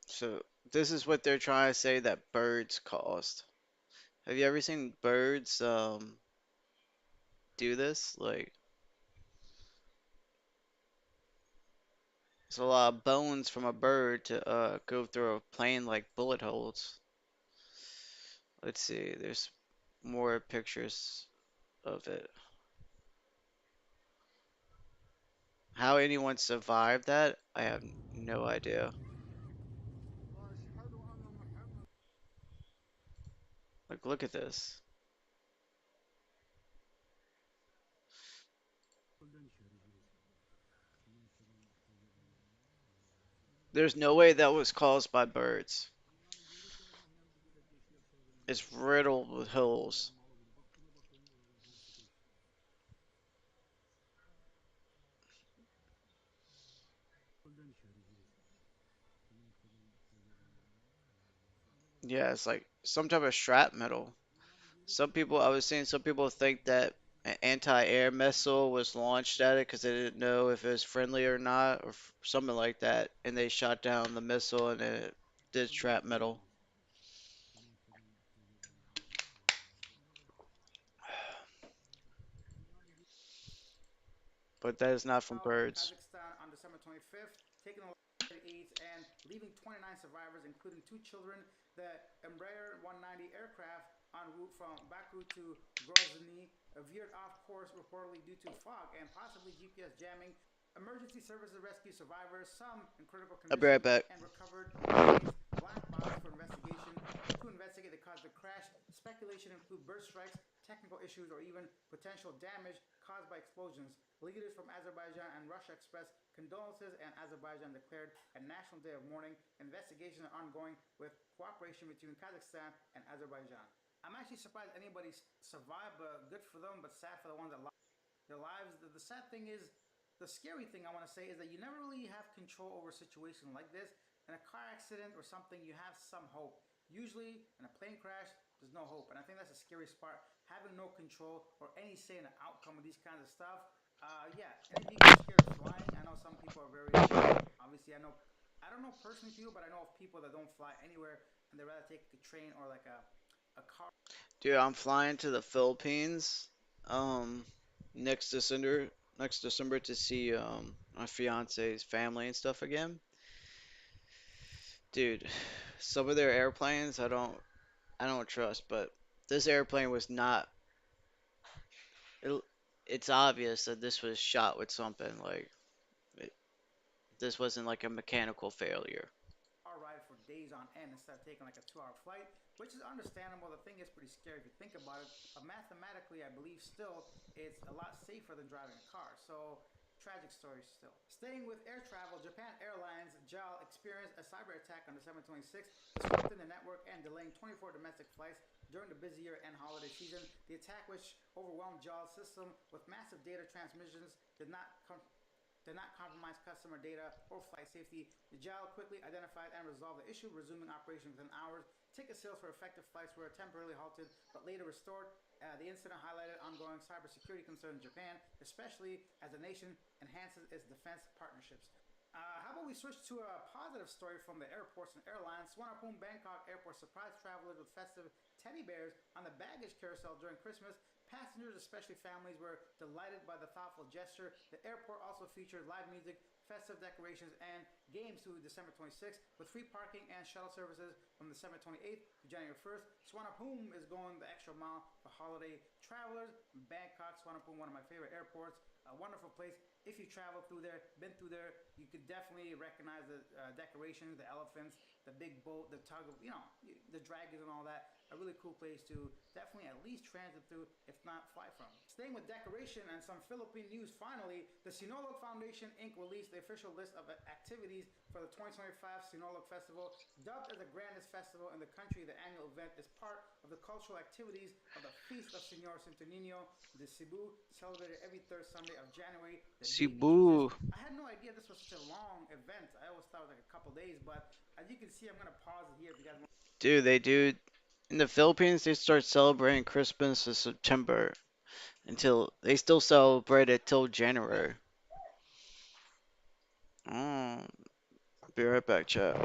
So this is what they're trying to say that birds caused. Have you ever seen birds do this? Like, it's a lot of bones from a bird to go through a plane like bullet holes. Let's see. There's more pictures of it. How anyone survived that, I have no idea. Like, look at this. There's no way that was caused by birds. It's riddled with holes. Yeah, it's like some type of shrapnel. I was seeing some people think that an anti-air missile was launched at it because they didn't know if it was friendly or not, or something like that, and they shot down the missile and it did shrapnel. But that is not from In birds. Kazakhstan on December 25th, taking the AIDS and leaving 29 survivors, including two children. The Embraer 190 aircraft en route from Baku to Grozny veered off course reportedly due to fog and possibly GPS jamming. Emergency services rescued survivors, some in critical I'll be right condition, back. and recovered planes black box for investigation. To investigate the cause of the crash, speculation include bird strikes, technical issues, or even potential damage caused by explosions. Leaders from Azerbaijan and Russia expressed condolences, and Azerbaijan declared a national day of mourning. Investigations are ongoing with cooperation between Kazakhstan and Azerbaijan. I'm actually surprised anybody survived, but good for them, but sad for the ones that lost their lives. The sad thing is, the scary thing I want to say is that you never really have control over a situation like this. In a car accident or something, you have some hope. Usually, in a plane crash, there's no hope. And I think that's the scariest part, having no control or any say in the outcome of these kinds of stuff. Yeah, any of you get scared of flying? I know some people are very, obviously, I don't know personally people, but I know of people that don't fly anywhere and they rather take a train or like a car. Dude, I'm flying to the Philippines um next December to see my fiance's family and stuff again. Dude, some of their airplanes I don't trust, but this airplane was not it, it's obvious that this was shot with something like it, this wasn't like a mechanical failure. Car ride for days on end instead of taking like a 2 hour flight, which is understandable. The thing is pretty scary if you think about it, but mathematically, I believe still it's a lot safer than driving a car. So, tragic story still. Staying with air travel, Japan Airlines JAL experienced a cyber attack on December 26th, disrupting the network and delaying 24 domestic flights during the busy year and holiday season. The attack, which overwhelmed JAL's system with massive data transmissions, did not compromise customer data or flight safety. The JAL quickly identified and resolved the issue, resuming operation within hours. Ticket sales for affected flights were temporarily halted but later restored. The incident highlighted ongoing cybersecurity concerns in Japan, especially as the nation enhances its defense partnerships. How about we switch to a positive story from the airports and airlines? Suvarnabhumi Bangkok Airport surprised travelers with festive teddy bears on the baggage carousel during Christmas. Passengers, especially families, were delighted by the thoughtful gesture. The airport also featured live music, festive decorations, and games through December 26th, with free parking and shuttle services from December 28th to January 1st. Suvarnabhumi is going the extra mile for holiday travelers. Bangkok, Suvarnabhumi, one of my favorite airports. A wonderful place. If you travel through there, been through there, you could definitely recognize the decorations, the elephants, the big boat, the tug of, the dragons and all that. A really cool place to definitely at least transit through, if not fly from. Staying with decoration and some Philippine news, finally, the Sinulog Foundation Inc. released the official list of activities for the 2025 Sinulog Festival. Dubbed as the grandest festival in the country, the annual event is part of the cultural activities of the Feast of Señor Santo Niño de Cebu, celebrated every third Sunday of January. The date we choose Cebu. this, I had no idea this was such a long event. I always thought it was like a couple days, but as you can see, I'm gonna pause it here if you guys want. Dude, they do in the Philippines they start celebrating Christmas in September until they still celebrate it till January. Mm, be right back, chat.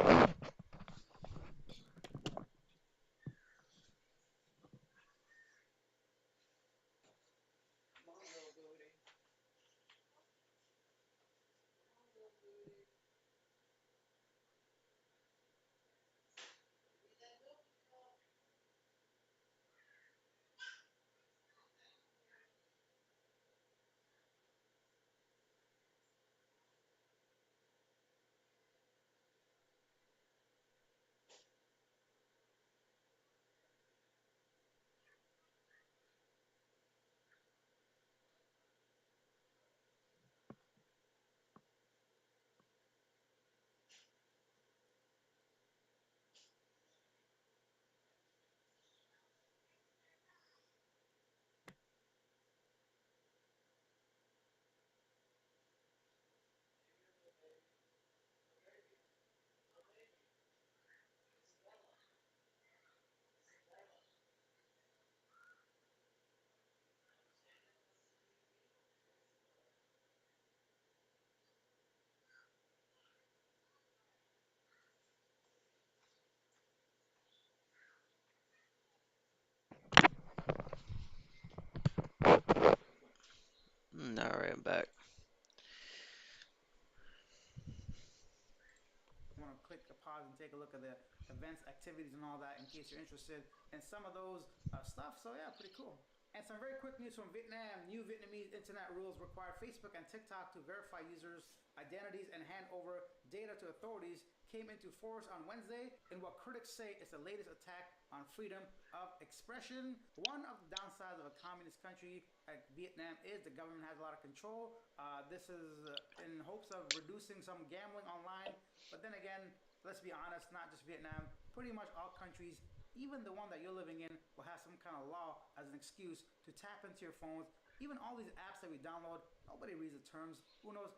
want to click a pause and take a look at the events, activities, and all that in case you're interested in some of those stuff. So yeah, pretty cool. And some very quick news from Vietnam. New Vietnamese internet rules require Facebook and TikTok to verify users' identities and hand over data to authorities came into force on Wednesday in what critics say is the latest attack on freedom of expression. One of the downsides of a communist country like Vietnam is the government has a lot of control. This is in hopes of reducing some gambling online. But then again, let's be honest, not just Vietnam, pretty much all countries, even the one that you're living in, will have some kind of law as an excuse to tap into your phones. Even all these apps that we download, nobody reads the terms. Who knows?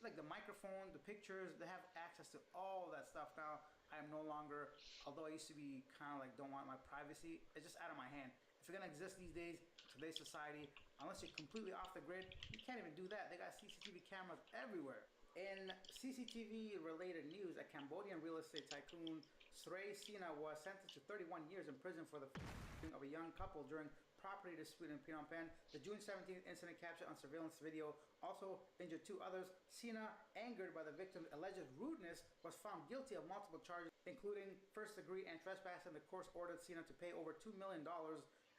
Like the microphone, the pictures, they have access to all that stuff now. I am no longer, although I used to be kind of like don't want my privacy, it's just out of my hand. If you're gonna exist these days, today's society, unless you're completely off the grid, you can't even do that. They got CCTV cameras everywhere. In CCTV related news, a Cambodian real estate tycoon Srey Sina was sentenced to 31 years in prison for the of a young couple during property dispute in Phnom Penh. The June 17th incident captured on surveillance video also injured two others. Sina, angered by the victim's alleged rudeness, was found guilty of multiple charges, including first degree and trespassing. The court ordered Sina to pay over $2 million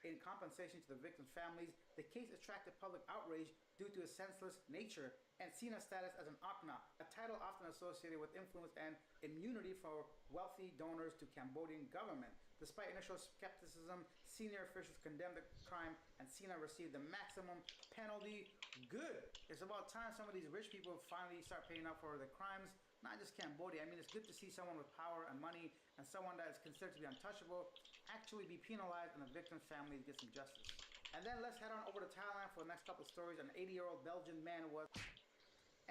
in compensation to the victims' families. The case attracted public outrage due to its senseless nature and Sina's status as an akna, a title often associated with influence and immunity for wealthy donors to Cambodian government. Despite initial skepticism, senior officials condemned the crime and Sina received the maximum penalty. Good. It's about time some of these rich people finally start paying up for their crimes. Not just Cambodia. I mean, it's good to see someone with power and money and someone that is considered to be untouchable actually be penalized and the victim's family get some justice. And then let's head on over to Thailand for the next couple of stories. An 80-year-old Belgian man was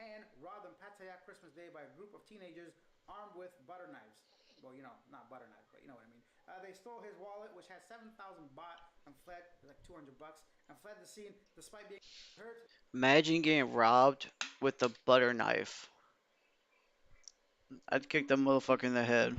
and robbed on Pattaya Christmas Day by a group of teenagers armed with butter knives. Well, you know, not butter knives, but you know what I mean. They stole his wallet, which had 7,000 baht, and fled. It was like $200, and fled the scene despite being hurt. Imagine getting robbed with a butter knife. I'd kick the motherfucker in the head.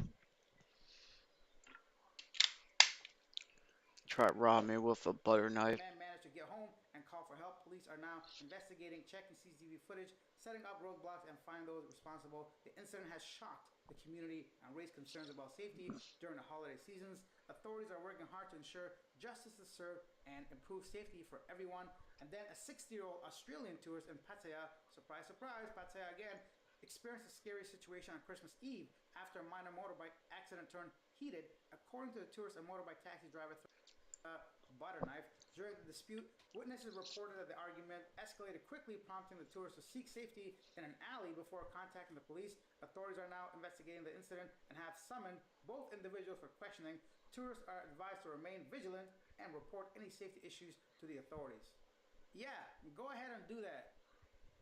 Try to rob me with a butter knife. Man managed to get home and call for help. Police are now investigating, checking CCTV footage, setting up roadblocks, and finding those responsible. The incident has shocked the community and raised concerns about safety during the holiday seasons. Authorities are working hard to ensure justice is served and improve safety for everyone. And then a 60-year-old Australian tourist in Pattaya, surprise, surprise, Pattaya again, experienced a scary situation on Christmas Eve after a minor motorbike accident turned heated. According to the tourist, a motorbike taxi driver butter knife. During the dispute, witnesses reported that the argument escalated quickly, prompting the tourists to seek safety in an alley before contacting the police. Authorities are now investigating the incident and have summoned both individuals for questioning. Tourists are advised to remain vigilant and report any safety issues to the authorities. Yeah, go ahead and do that.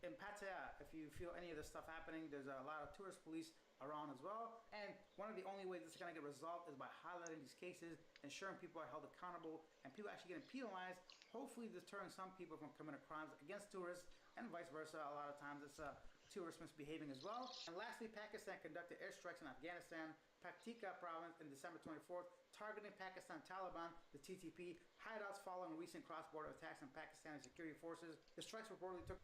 In Pattaya, if you feel any of this stuff happening, there's a lot of tourist police around as well. And one of the only ways this is going to get resolved is by highlighting these cases, ensuring people are held accountable, and people actually getting penalized, hopefully deterring some people from committing crimes against tourists, and vice versa. A lot of times it's tourists misbehaving as well. And lastly, Pakistan conducted airstrikes in Afghanistan, Paktika province in December 24th, targeting Pakistan Taliban, the TTP, hideouts following recent cross-border attacks on Pakistani security forces. The strikes reportedly took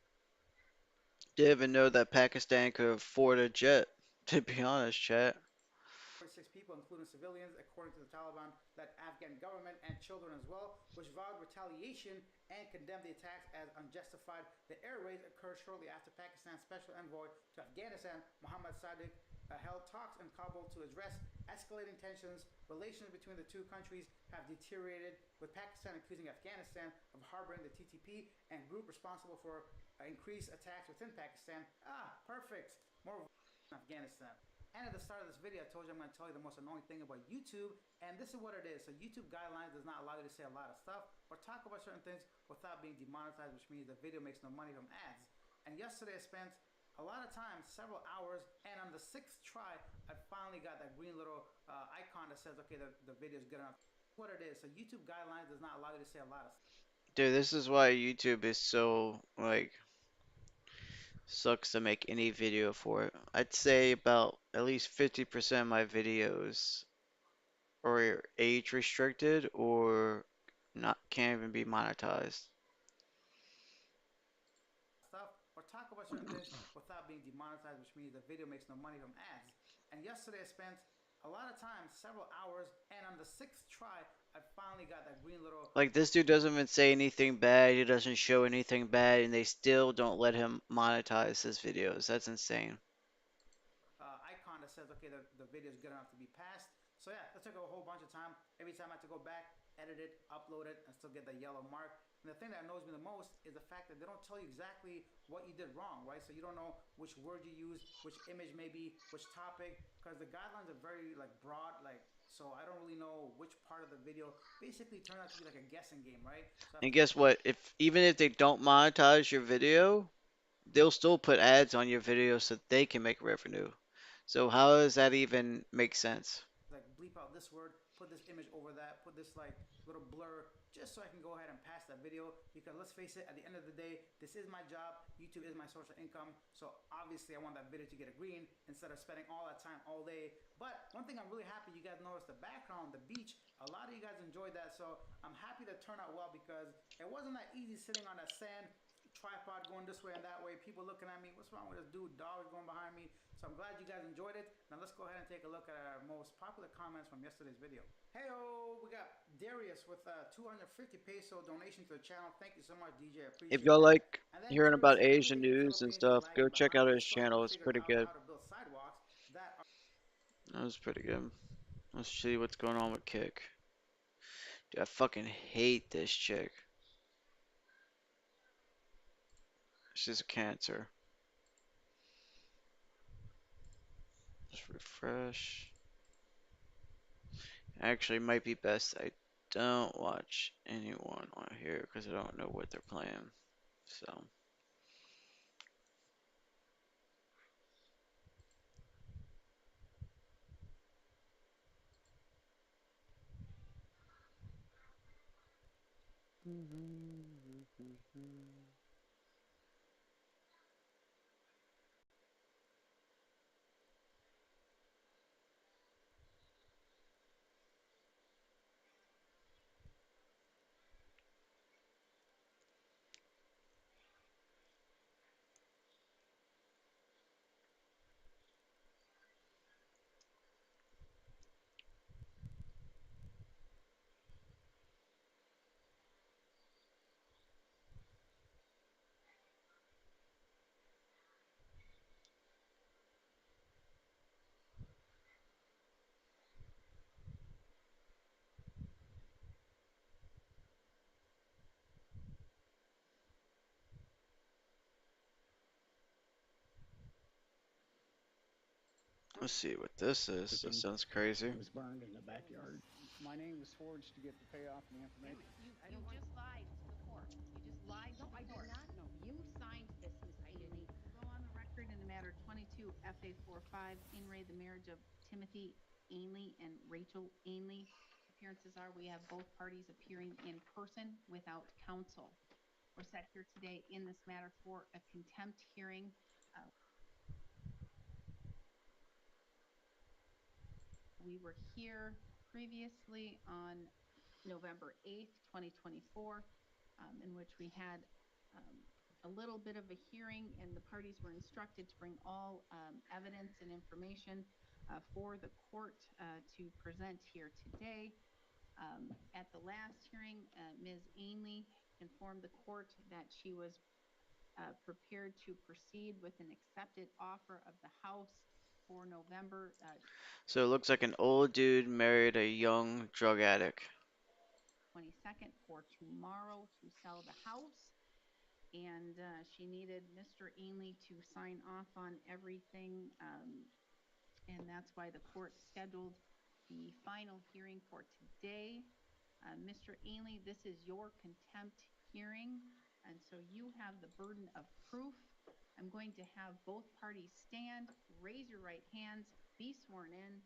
Didn't even know that Pakistan could afford a jet, to be honest, chat. 46 people, including civilians, according to the Taliban-led Afghan government, and children as well, which vowed retaliation and condemned the attacks as unjustified. The air raids occurred shortly after Pakistan's special envoy to Afghanistan, Mohammad Sadiq, held talks in Kabul to address escalating tensions. Relations between the two countries have deteriorated, with Pakistan accusing Afghanistan of harboring the TTP and group responsible for increased attacks within Pakistan. Perfect. More Afghanistan. And at the start of this video, I told you I'm going to tell you the most annoying thing about YouTube, and this is what it is. So YouTube guidelines does not allow you to say a lot of stuff or talk about certain things without being demonetized, which means the video makes no money from ads. And yesterday I spent a lot of time, several hours, and on the 6th try, I finally got that green little icon that says, okay, the video is good enough. What it is, so YouTube guidelines does not allow you to say a lot of stuff. Dude, this is why YouTube is so, like, sucks to make any video for it. I'd say about at least 50% of my videos are age restricted or not can't even be monetized. Stuff or talk about certain things without being demonetized, which means the video makes no money from ads. And yesterday I spent a lot of time, several hours, and on the sixth try, I finally got that green little Like this dude doesn't even say anything bad, he doesn't show anything bad, and they still don't let him monetize his videos. That's insane. icon that says, okay, the video is good enough to be passed. So yeah, that took a whole bunch of time. Every time I had to go back, edit it, upload it, and still get the yellow mark. And the thing that annoys me the most is the fact that they don't tell you exactly what you did wrong, right? So you don't know which word you used, which image maybe, which topic, because the guidelines are very like broad, like so I don't really know which part of the video basically turned out to be like a guessing game, right? So I have And to go guess back. what? If even if they don't monetize your video, they'll still put ads on your video so they can make revenue. So how does that even make sense? Like bleep out this word, put this image over that, put this like little blur, just so I can go ahead and pass that video. Because let's face it, at the end of the day, this is my job. YouTube is my source of income. So obviously, I want that video to get a green instead of spending all that time all day. But one thing I'm really happy you guys noticed the background, the beach. A lot of you guys enjoyed that. So I'm happy that turned out well because it wasn't that easy sitting on that sand tripod going this way and that way, people looking at me, what's wrong with this dude, dogs going behind me. So I'm glad you guys enjoyed it. Now let's go ahead and take a look at our most popular comments from yesterday's video. Heyo, we got Darius with a 250 peso donation to the channel. Thank you so much, DJ. I If appreciate y'all that. like And then hearing Jeremy about said Asian everything in the news and Philippines is stuff, go lagging check behind. out We his still channel. haven't It's figured pretty out good. how to build sidewalks that are. That was pretty good. Let's see what's going on with Kick. Dude, I fucking hate this chick. She's a cancer. Just refresh. Actually, it might be best I don't watch anyone on here because I don't know what they're playing. So, let's see what this is. This sounds crazy. was burned in the backyard. My name was forged to get the payoff and the information. You just lied to the court. You just lied to the court. No, I did not. No, you signed this, Miss Ainley. We'll go on the record in the matter 22 FA 45 in re the marriage of Timothy Ainley and Rachel Ainley. Appearances are we have both parties appearing in person without counsel. We're set here today in this matter for a contempt hearing. We were here previously on November 8th, 2024, in which we had a little bit of a hearing, and the parties were instructed to bring all evidence and information for the court to present here today. At the last hearing, Ms. Ainley informed the court that she was prepared to proceed with an accepted offer of the house for November So it looks like an old dude married a young drug addict. 22nd for tomorrow to sell the house. And she needed Mr. Ainley to sign off on everything. And that's why the court scheduled the final hearing for today. Mr. Ainley, this is your contempt hearing. And so you have the burden of proof. I'm going to have both parties stand, raise your right hands, be sworn in.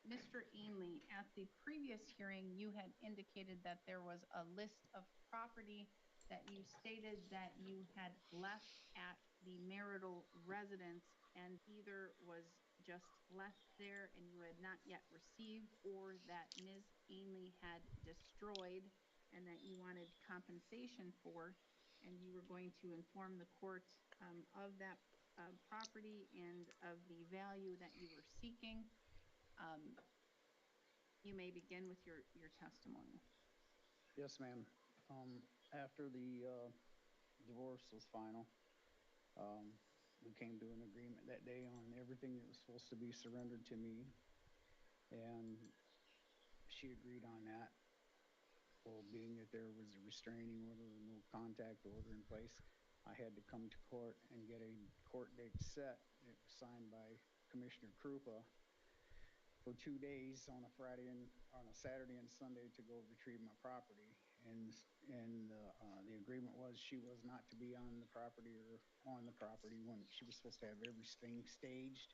Mr. Ainley, at the previous hearing, you had indicated that there was a list of property that you stated that you had left at the marital residence and either was just left there and you had not yet received, or that Ms. Ainley had destroyed and that you wanted compensation for, and you were going to inform the court of that property and of the value that you were seeking. Um, you may begin with your testimony. Yes, ma'am. After the divorce was final, um, we came to an agreement that day on everything that was supposed to be surrendered to me, and she agreed on that. Well, being that there was a restraining order or no contact order in place, I had to come to court and get a court date set. It was signed by Commissioner Krupa for 2 days on a Friday and on a Saturday and Sunday to go retrieve my property. And the agreement was she was not to be on the property or on the property when she was supposed to have everything staged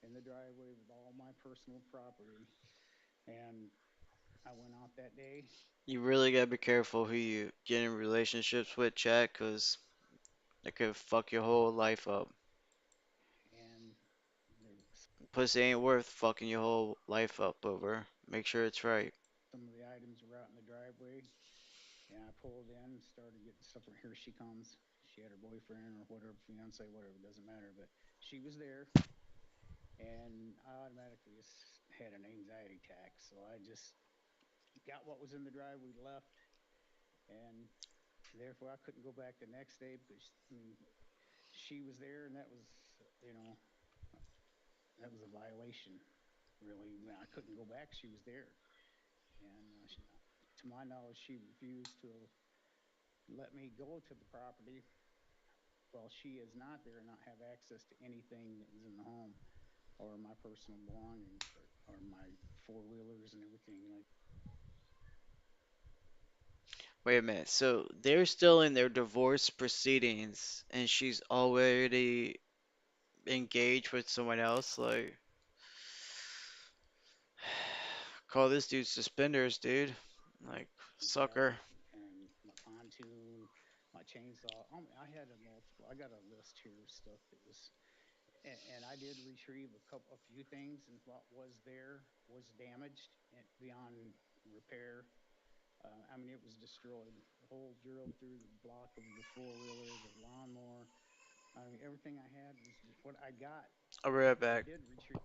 in the driveway with all my personal property. And I went out that day. You really gotta be careful who you get in relationships with, chat, 'cause it could fuck your whole life up. And there was Pussy ain't worth fucking your whole life up over. Make sure it's right. some of the items were out in the driveway, and I pulled in, started getting stuff. Here she comes. She had her boyfriend or whatever, fiance, whatever, doesn't matter. But she was there, and I automatically had an anxiety attack. So I just got what was in the driveway, left, and therefore I couldn't go back the next day because I mean she was there, and that was, you know, that was a violation. Really, I couldn't go back. She was there, and to my knowledge, she refused to let me go to the property while she is not there and not have access to anything that was in the home or my personal belongings or my four wheelers and everything like. Wait a minute. So they're still in their divorce proceedings, and she's already engaged with someone else? Like, call this dude suspenders, dude. Like, Yep. sucker. And my pontoon, my chainsaw. I had a multiple. I got a list here of stuff that was, and I did retrieve a few things, and what was there was damaged beyond repair. I mean, it was destroyed. The hole drilled through the block of the four wheeler, the lawnmower. I mean, everything I had was just what I got. I'll be right I back. did retrieve.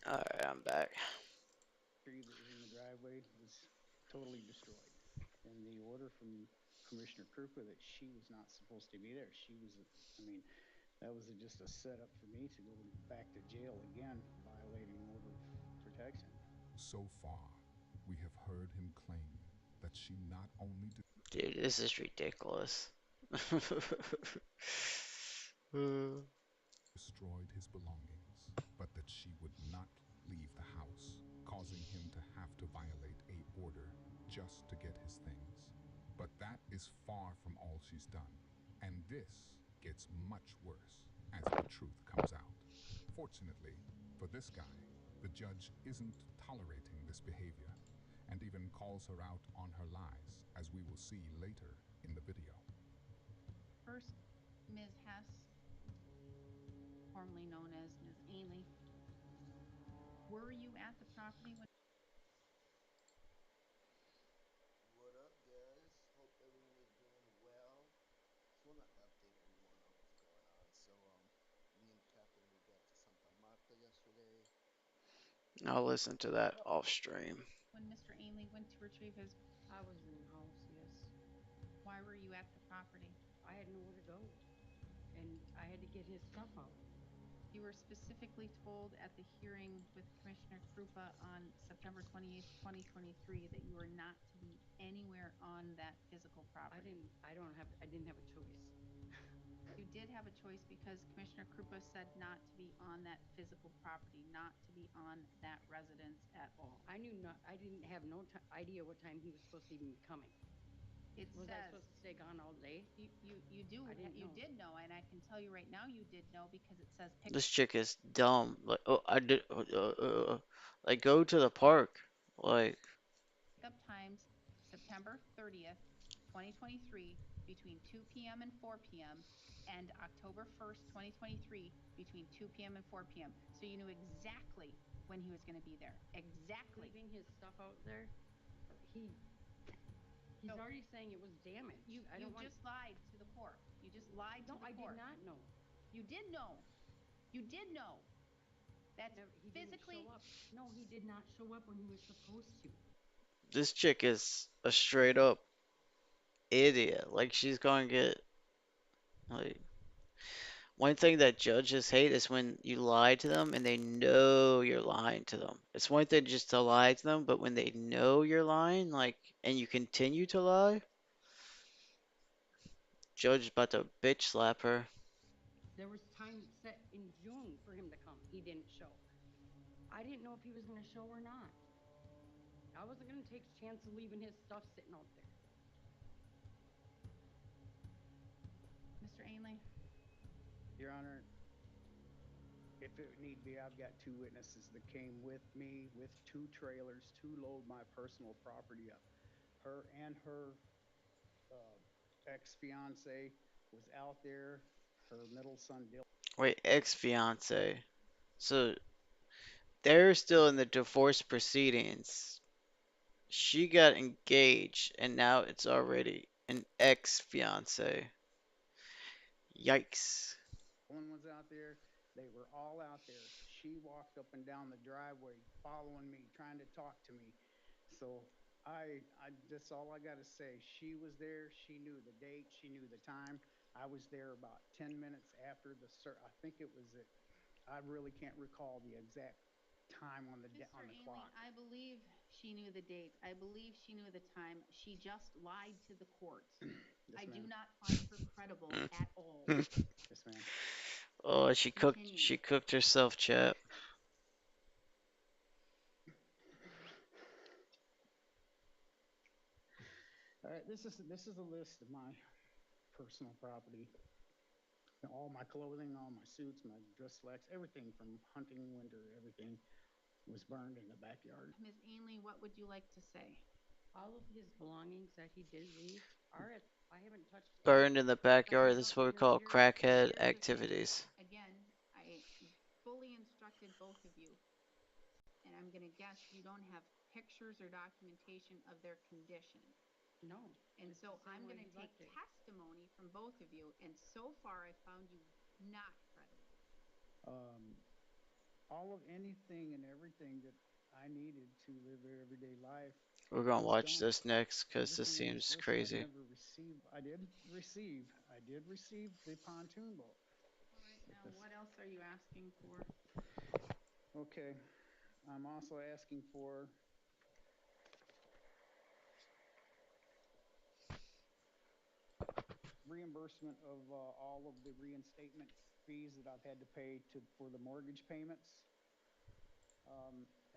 Alright, I'm back. Tree that was in the driveway was totally destroyed. And the order from Commissioner Krupa that she was not supposed to be there. She was, I mean, that was just a setup for me to go back to jail again for violating order of protection. So far, we have heard him claim that she not only Dude, this is ridiculous. destroyed his belongings, but that she would not leave the house, causing him to have to violate a order just to get his things. But that is far from all she's done. And this gets much worse as the truth comes out. Fortunately, for this guy, the judge isn't tolerating this behavior and even calls her out on her lies, as we will see later in the video. First, Ms. Hess, formerly known as Ms. Ainley, were you at the property when? What up, guys? Hope everyone is doing well. Just wanna update everyone on what's going on. Me and Captain, we got to Santa Marta yesterday. I'll listen to that off stream. When Mr. Ainley went to retrieve his. I was in the house, yes. Why were you at the property? I had nowhere to go, and I had to get his stuff out. You were specifically told at the hearing with Commissioner Krupa on September 28th, 2023, that you were not to be anywhere on that physical property. I didn't have a choice. You did have a choice because Commissioner Krupa said not to be on that physical property, not to be on that residence at all. I didn't have no idea what time he was supposed to even be coming. Was I supposed to stay gone all day? You did know, and I can tell you right now you did know because it says This chick is dumb. Like, oh, I did. Like, go to the park. Like, pickup times September 30th, 2023 between 2 p.m. and 4 p.m. and October 1st, 2023 between 2 p.m. and 4 p.m. So you knew exactly when he was going to be there. Exactly. Leaving his stuff out there, he's already saying it was damaged. You just lied to the court. You just lied to the court. No, I did not know. You did know. You did know. That's he physically. Didn't show up. No, he did not show up when he was supposed to. this chick is a straight up idiot. Like, she's going to get. Like, one thing that judges hate is when you lie to them and they know you're lying to them. It's one thing just to lie to them, but when they know you're lying, like, and you continue to lie, judge is about to bitch slap her. There was time set in June for him to come. He didn't show. I didn't know if he was going to show or not. I wasn't going to take a chance of leaving his stuff sitting out there. Mr. Ainley? Your Honor, if it need be, I've got two witnesses that came with me with two trailers to load my personal property up. Her and her ex-fiance was out there. Her middle son, Dylan. Wait, ex-fiance. So they're still in the divorce proceedings. She got engaged, and now it's already an ex-fiance. Yikes. One was out there. They were all out there. She walked up and down the driveway following me, trying to talk to me. So that's all I got to say. She was there. She knew the date. She knew the time. I was there about 10 minutes after I think it was it. I really can't recall the exact time on the clock. I believe she knew the date. I believe she knew the time. She just lied to the court. Yes, I do ma'am. not find her credible at all. Yes, ma'am. Oh, she cooked herself, chat. All right, this is a list of my personal property. All my clothing, all my suits, my dress slacks, everything from hunting winter, everything was burned in the backyard. Ms. Ainley, what would you like to say? All of his belongings that he did leave are at. I haven't touched. Burned in the backyard. This is what we call crackhead activities. Again, I fully instructed both of you, and I'm going to guess you don't have pictures or documentation of their condition. No. And so I'm going to take testimony from both of you, and so far I found you not credible. All of anything and everything that I needed to live an everyday life. We're gonna watch this next because this seems crazy. I did receive the pontoon boat. All right, now what else are you asking for? Okay, I'm also asking for reimbursement of all of the reinstatement fees that I've had to pay for the mortgage payments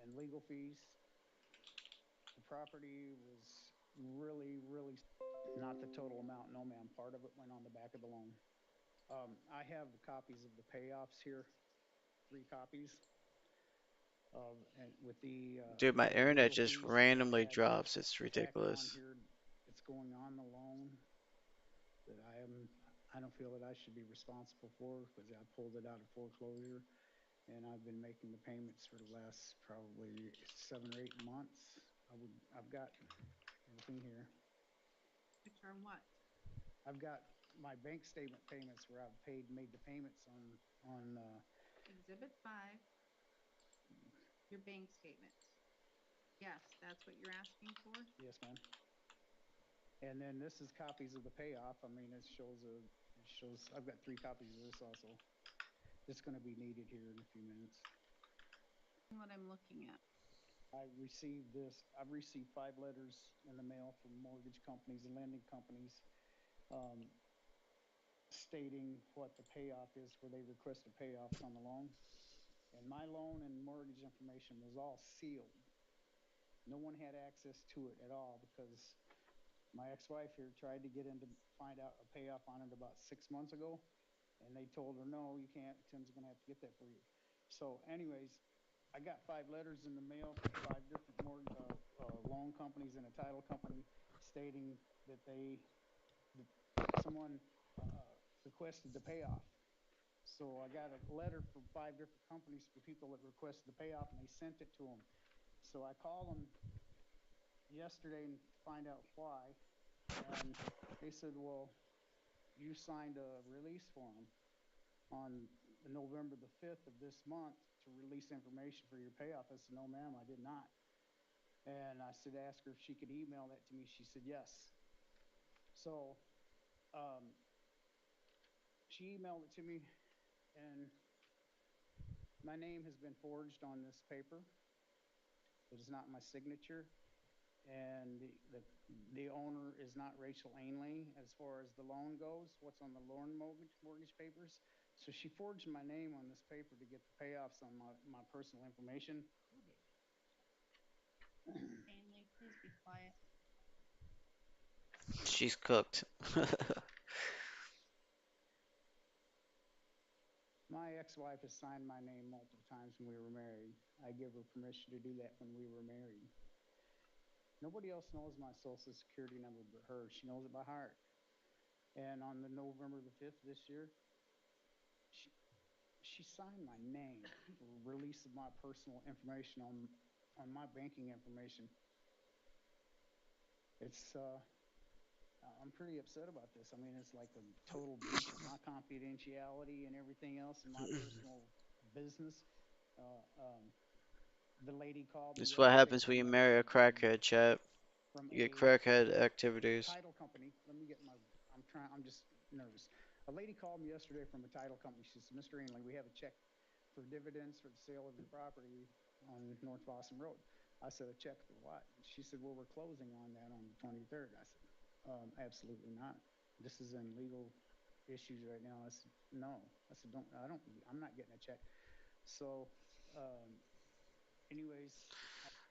and legal fees property was really, really not the total amount. No, ma'am. Part of it went on the back of the loan. I have copies of the payoffs here, 3 copies of, and with Dude, my the internet legal just fees that I've randomly had to drops. It's tack on ridiculous. here. It's going on the loan that I don't feel that I should be responsible for because I pulled it out of foreclosure, and I've been making the payments for the last probably 7 or 8 months. I've got everything here. Which are what? I've got my bank statement payments where I've made the payments on Exhibit 5, your bank statement. Yes, that's what you're asking for? Yes, ma'am. And then this is copies of the payoff. I mean, it shows I've got 3 copies of this also. It's going to be needed here in a few minutes. What I'm looking at. I received this. I've received 5 letters in the mail from mortgage companies and lending companies stating what the payoff is where they requested payoffs on the loan. And my loan and mortgage information was all sealed. No one had access to it at all because my ex-wife here tried to get in to find out a payoff on it about 6 months ago, and they told her, no, you can't. Tim's going to have to get that for you. So anyways, I got 5 letters in the mail from 5 different loan companies and a title company stating that someone requested the payoff. So I got a letter from 5 different companies for people that requested the payoff, and they sent it to them. So I called them yesterday to find out why, and they said, well, you signed a release form on November the 5th of this month to release information for your payoff. I said, no, ma'am, I did not. And I said, ask her if she could email that to me. She said, yes. So she emailed it to me, and my name has been forged on this paper. It is not my signature. And the owner is not Rachel Ainley as far as the loan goes, what's on the loan mortgage papers. So she forged my name on this paper to get the payoffs on my personal information. Ainley, please be quiet. She's cooked. My ex-wife has signed my name multiple times when we were married. I give her permission to do that when we were married. Nobody else knows my social security number but her. She knows it by heart. And on the November the 5th this year, she signed my name for release of my personal information on my banking information. It's I'm pretty upset about this. I mean, it's like a total breach of my confidentiality and everything else in my personal business. The lady called me This is what yesterday happens when from you marry a crackhead, chat. You get a crackhead activities. title company. Let me get I'm just nervous. A lady called me yesterday from a title company. She said, Mr. Ainley, we have a check for dividends for the sale of your property on North Boston Road. I said, a check for what? She said, well, we're closing on that on the 23rd. I said, absolutely not. This is in legal issues right now. I said, no. I said, I'm not getting a check. So, anyways.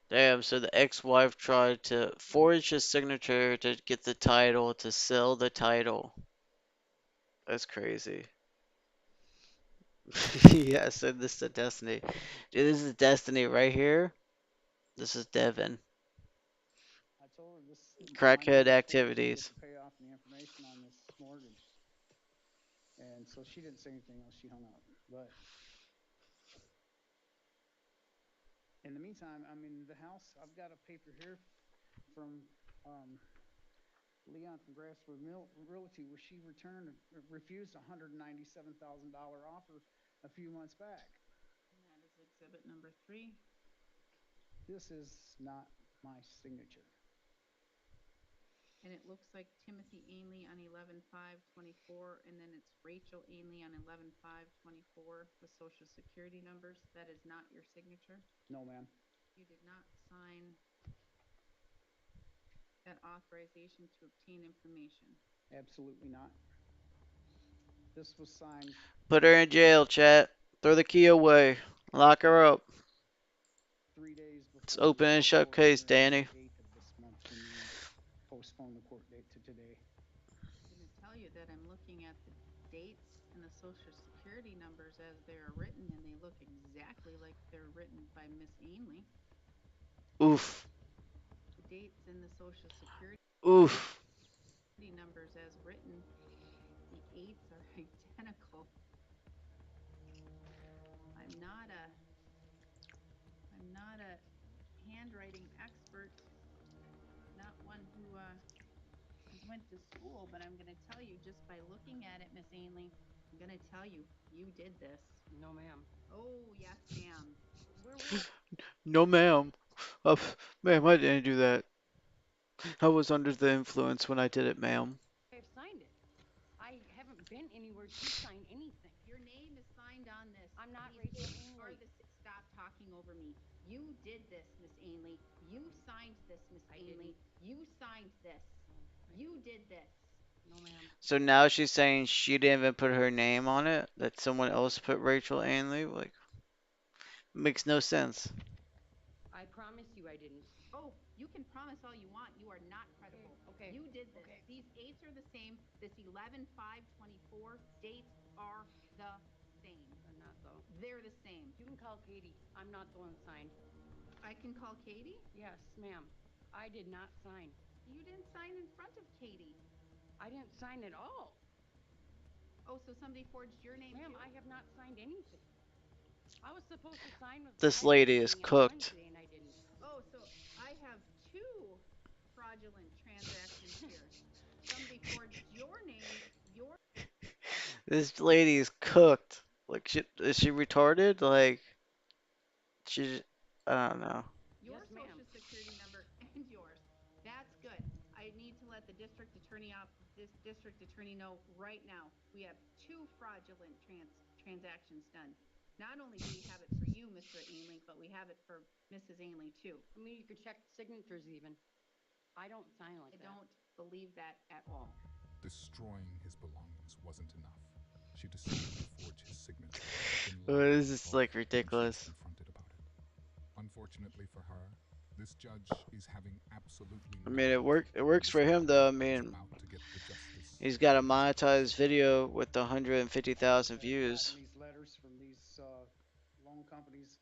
Damn, so the ex-wife tried to forge his signature to get the title, to sell the title. That's crazy. Yeah, so this is destiny. Dude, this is destiny right here. This is Devin. I told her my Crackhead name is forged to get activities. the payoff and the information on this mortgage. And so she didn't say anything else. She hung up. But in the meantime, I mean, the house, I've got a paper here from Leon from Grasswood Realty where she refused a $197,000 offer a few months back. And that is exhibit number 3. This is not my signature. And it looks like Timothy Ainley on 11/5/24, and then it's Rachel Ainley on 11/5/24 with social security numbers. That is not your signature? No, ma'am. You did not sign that authorization to obtain information. Absolutely not. This was signed. Put her in jail, chat. Throw the key away. Lock her up. 3 days before It's open and shut case, Danny. postpone the court date to today. I'm going to tell you that I'm looking at the dates and the social security numbers as they are written, and they look exactly like they're written by Miss Ainley. Oof. The dates and the social security Oof. numbers as written, the eights are identical. I'm not a I'm not a handwriting expert, not one who has went to school, but I'm going to tell you just by looking at it, Miss Ainley, I'm going to tell you, you did this. No, ma'am. Oh, yes, ma'am. Where was No, ma'am. Uh, ma'am, I didn't do that. I was under the influence when I did it, ma'am. I have signed it? I haven't been anywhere to sign anything. Your name is signed on this. I'm not These Rachel dates are Ainley. stop talking over me. You did this, Miss Ainley. You signed this, Miss I Ainley. didn't. You signed this. You did this. No, ma'am. So now she's saying she didn't even put her name on it, that someone else put Rachel Ainley? Like, makes no sense. I promise you I didn't. Oh, you can promise all you want. You are not credible. Okay. You did this. Okay. These eights are the same. This 11/5/24 dates are the same. They're not, though. They're the same. You can call Katie. I'm not the one that signed. I can call Katie? Yes, ma'am. I did not sign. You didn't sign in front of Katie. I didn't sign at all. Oh, so somebody forged your name Ma'am, too? I have not signed anything. I was supposed to sign with the This title lady is company on cooked. Wednesday, and I didn't. Oh, so I have two fraudulent transactions here. Somebody forged your name, your This lady is cooked. Like, is she retarded? Like, she, I don't know. your Yes, ma'am. social security number and yours. That's good. I need to let the district attorney know right now. We have two fraudulent transactions done. Not only do we have it for you, Mr. Ainley, but we have it for Mrs. Ainley too. I mean, you could check signatures even. I don't sign like I that. don't believe that at all. Destroying his belongings wasn't enough. She decided to forge his signature, then lie This under is oath like when she was ridiculous. confronted about it. Unfortunately for her, this judge is having absolutely I no mean, idea it when works this for him man though. I is mean, about to get the justice he's got a he deserves. monetized video with 150,000 I've gotten views. these letters from these loan companies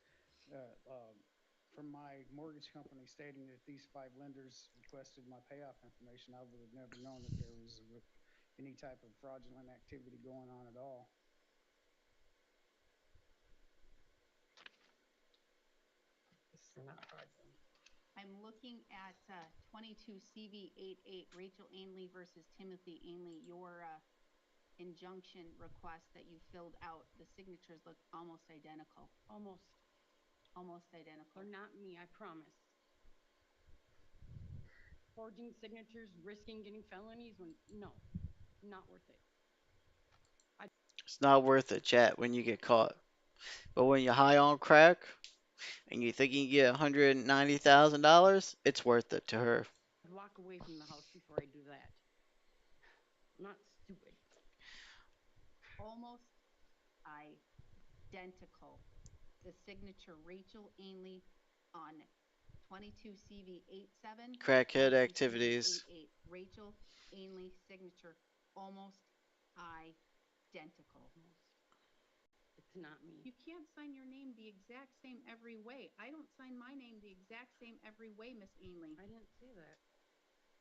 from my mortgage company stating that these 5 lenders requested my payoff information. I would have never known that there was any type of fraudulent activity going on at all. This is not fraudulent. I'm looking at 22 CV88, Rachel Ainley versus Timothy Ainley. Your injunction request that you filled out, the signatures look almost identical. Almost. Almost identical. They're not me, I promise. Forging signatures, risking getting felonies when no, not worth it. It's not worth it, chat, when you get caught. But when you're high on crack and you think you can get $190,000, it's worth it to her. I'd walk away from the house before I do that. I'm not stupid. Almost identical. The signature Rachel Ainley on 22 CV87. Crackhead 22 activities. CV88. Rachel Ainley signature almost identical. Almost. It's not me. You can't sign your name the exact same every way. I don't sign my name the exact same every way, Miss Ainley. I didn't say that.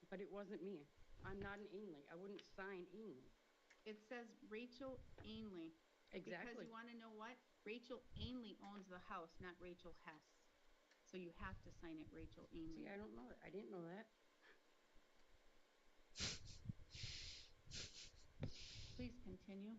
But it wasn't me. I'm not an Ainley. I wouldn't sign Ainley. It says Rachel Ainley. Exactly. Because you want to know what? Rachel Ainley owns the house, not Rachel Hess. So you have to sign it Rachel Ainley. See, I don't know that. I didn't know that. Please continue.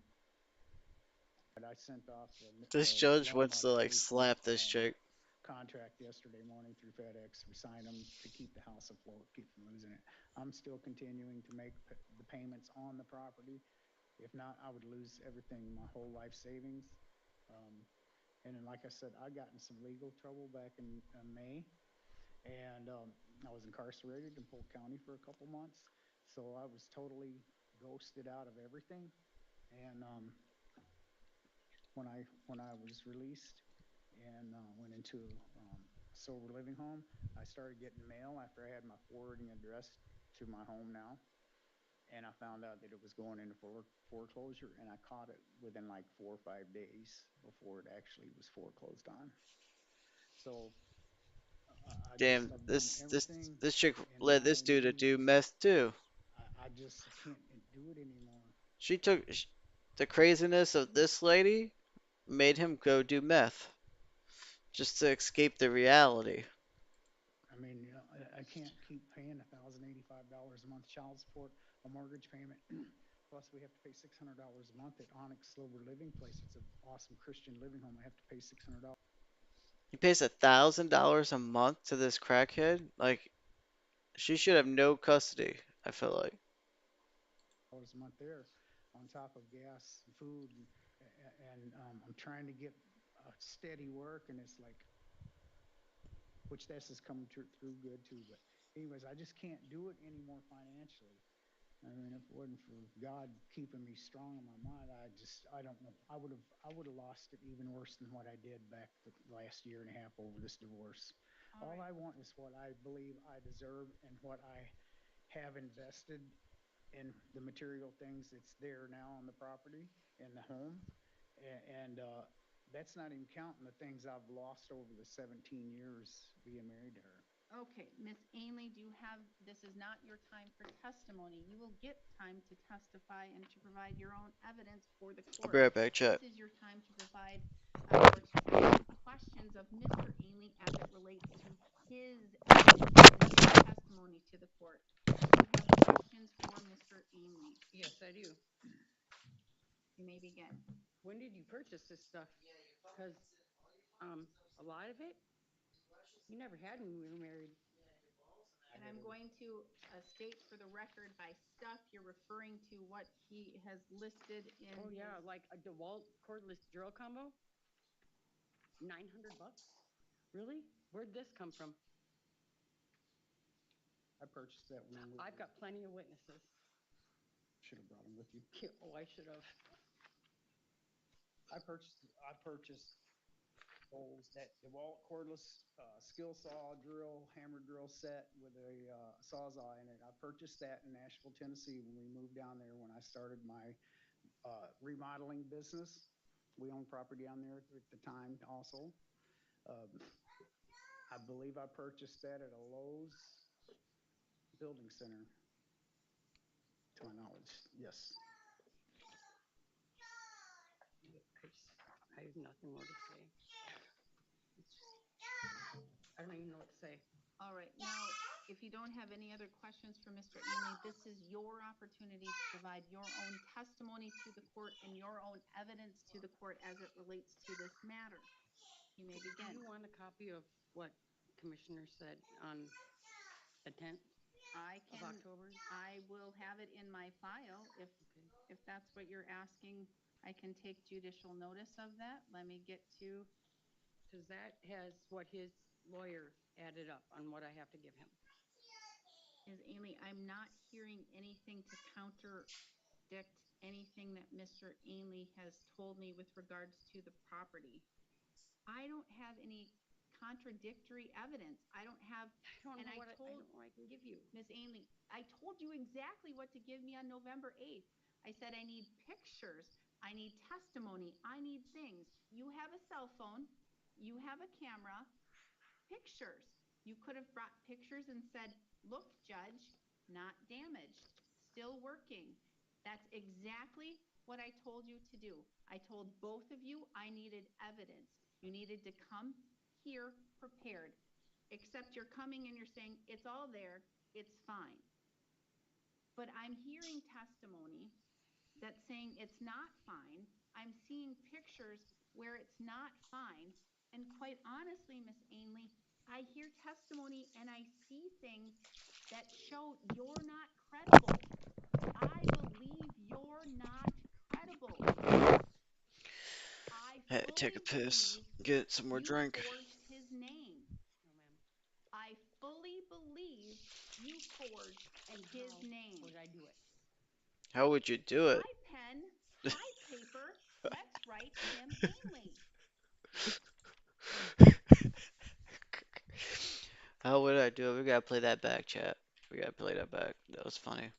I sent off This the judge loan wants to like modification slap this chick. contract yesterday morning through FedEx. We signed them to keep the house afloat, keep from losing it. I'm still continuing to make the payments on the property. If not, I would lose everything, my whole life savings. And then, like I said, I got in some legal trouble back in May, and I was incarcerated in Polk County for a couple months. So I was totally ghosted out of everything. And when I was released and went into sober living home, I started getting mail after I had my forwarding address to my home now, and I found out that it was going into foreclosure, and I caught it within like 4 or 5 days before it actually was foreclosed on. So Damn, I've done this everything this chick in led my this dude to do means. meth too. I just can't do it anymore. She took the craziness of this lady made him go do meth just to escape the reality. I mean, you know, I can't keep paying $1,085 a month child support, a mortgage payment. Plus, we have to pay $600 a month at Onyx Silver Living Place. It's an awesome Christian living home. I have to pay $600 He pays $1,000 a month to this crackhead. Like she should have no custody. I feel like. a month there, on top of gas, and food, and I'm trying to get steady work, and it's like, which this is coming through good too. But anyways, I just can't do it anymore financially. I mean, if it wasn't for God keeping me strong in my mind, I don't know. I would have lost it even worse than what I did back the last year and a half over this divorce. All I want is what I believe I deserve and what I have invested in the material things that's there now on the property and the home, and that's not even counting the things I've lost over the 17 years being married to her. Okay, Miss Ainley, do you have, this is not your time for testimony. You will get time to testify and to provide your own evidence for the I'll court. be right back, This chat. is your time to provide or to ask questions of Mr. Ainley as it relates to his evidence and his testimony to the court. Do you have questions for Mr. Ainley? Yes, I do. You may begin. When did you purchase this stuff? Because a lot of it you never had when we were married. And I'm going to state for the record, by stuff, you're referring to what he has listed in Oh yeah, his... like a DeWalt cordless drill combo. $900. Really? Where'd this come from? I purchased that when I've got plenty of witnesses. should have brought them with you. Oh, I should have. I purchased those that DeWalt cordless skill saw drill hammer drill set with a sawzall in it. I purchased that in Nashville, Tennessee when we moved down there when I started my remodeling business. We owned property down there at the time also. Um, I believe I purchased that at a Lowe's building center, to my knowledge. Yes. I have nothing more to say. I don't even know what to say. All right. Now, if you don't have any other questions for Mr. Ainley, this is your opportunity to provide your own testimony to the court and your own evidence to the court as it relates to this matter. You may begin. Do you want a copy of what Commissioner said on the 10th of October? I will have it in my file if that's what you're asking. I can take judicial notice of that. Let me get to... Because that has what his lawyer added up on what I have to give him. Ms. Ainley, I'm not hearing anything to contradict anything that Mr. Ainley has told me with regards to the property. I don't have any contradictory evidence. I don't have... I don't know what I can give you. Ms. Ainley, I told you exactly what to give me on November 8th. I said I need pictures. I need testimony. I need things. You have a cell phone. You have a camera. Pictures. You could have brought pictures and said, look, Judge, not damaged, still working. That's exactly what I told you to do. I told both of you I needed evidence. You needed to come here prepared. Except you're coming and you're saying, it's all there, it's fine. But I'm hearing testimony that's saying it's not fine. I'm seeing pictures where it's not fine. And quite honestly, Miss Ainley, I hear testimony and I see things that show you're not credible. I believe you're not credible. I Hey, take a fully piss. believe Get some more you drink. forged his name. No, ma'am. I fully believe you forged And his how name. would I do it? How would you do it? My pen, my paper, let's write Tim Ainley. How would I do it? We gotta play that back, chat. We gotta play that back. That was funny.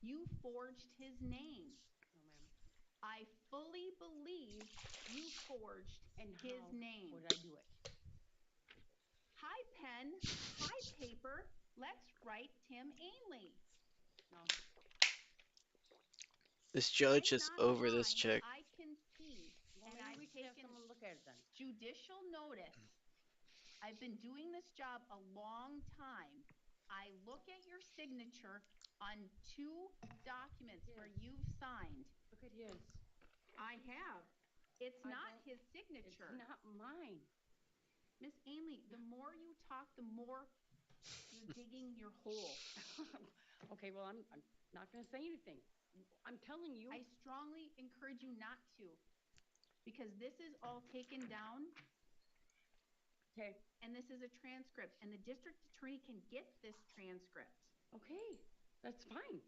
You forged his name. No, ma'am. I fully believe you forged And his how name. would I do it? Hi, pen. Hi, paper. Let's write Tim Ainley. No. This judge I'm is not over this blind. chick. I can see. Well, And maybe I've we should have taken someone look at it then. judicial notice. I've been doing this job a long time. I look at your signature on 2 documents where you've signed. Look at his. I have. It's I not don't- his signature. It's not mine. Miss Ainley, the more you talk, the more you're digging your hole. Okay, well, I'm not going to say anything. I'm telling you. I strongly encourage you not to, because this is all taken down. Okay. And this is a transcript, and the district attorney can get this transcript. Okay, that's fine.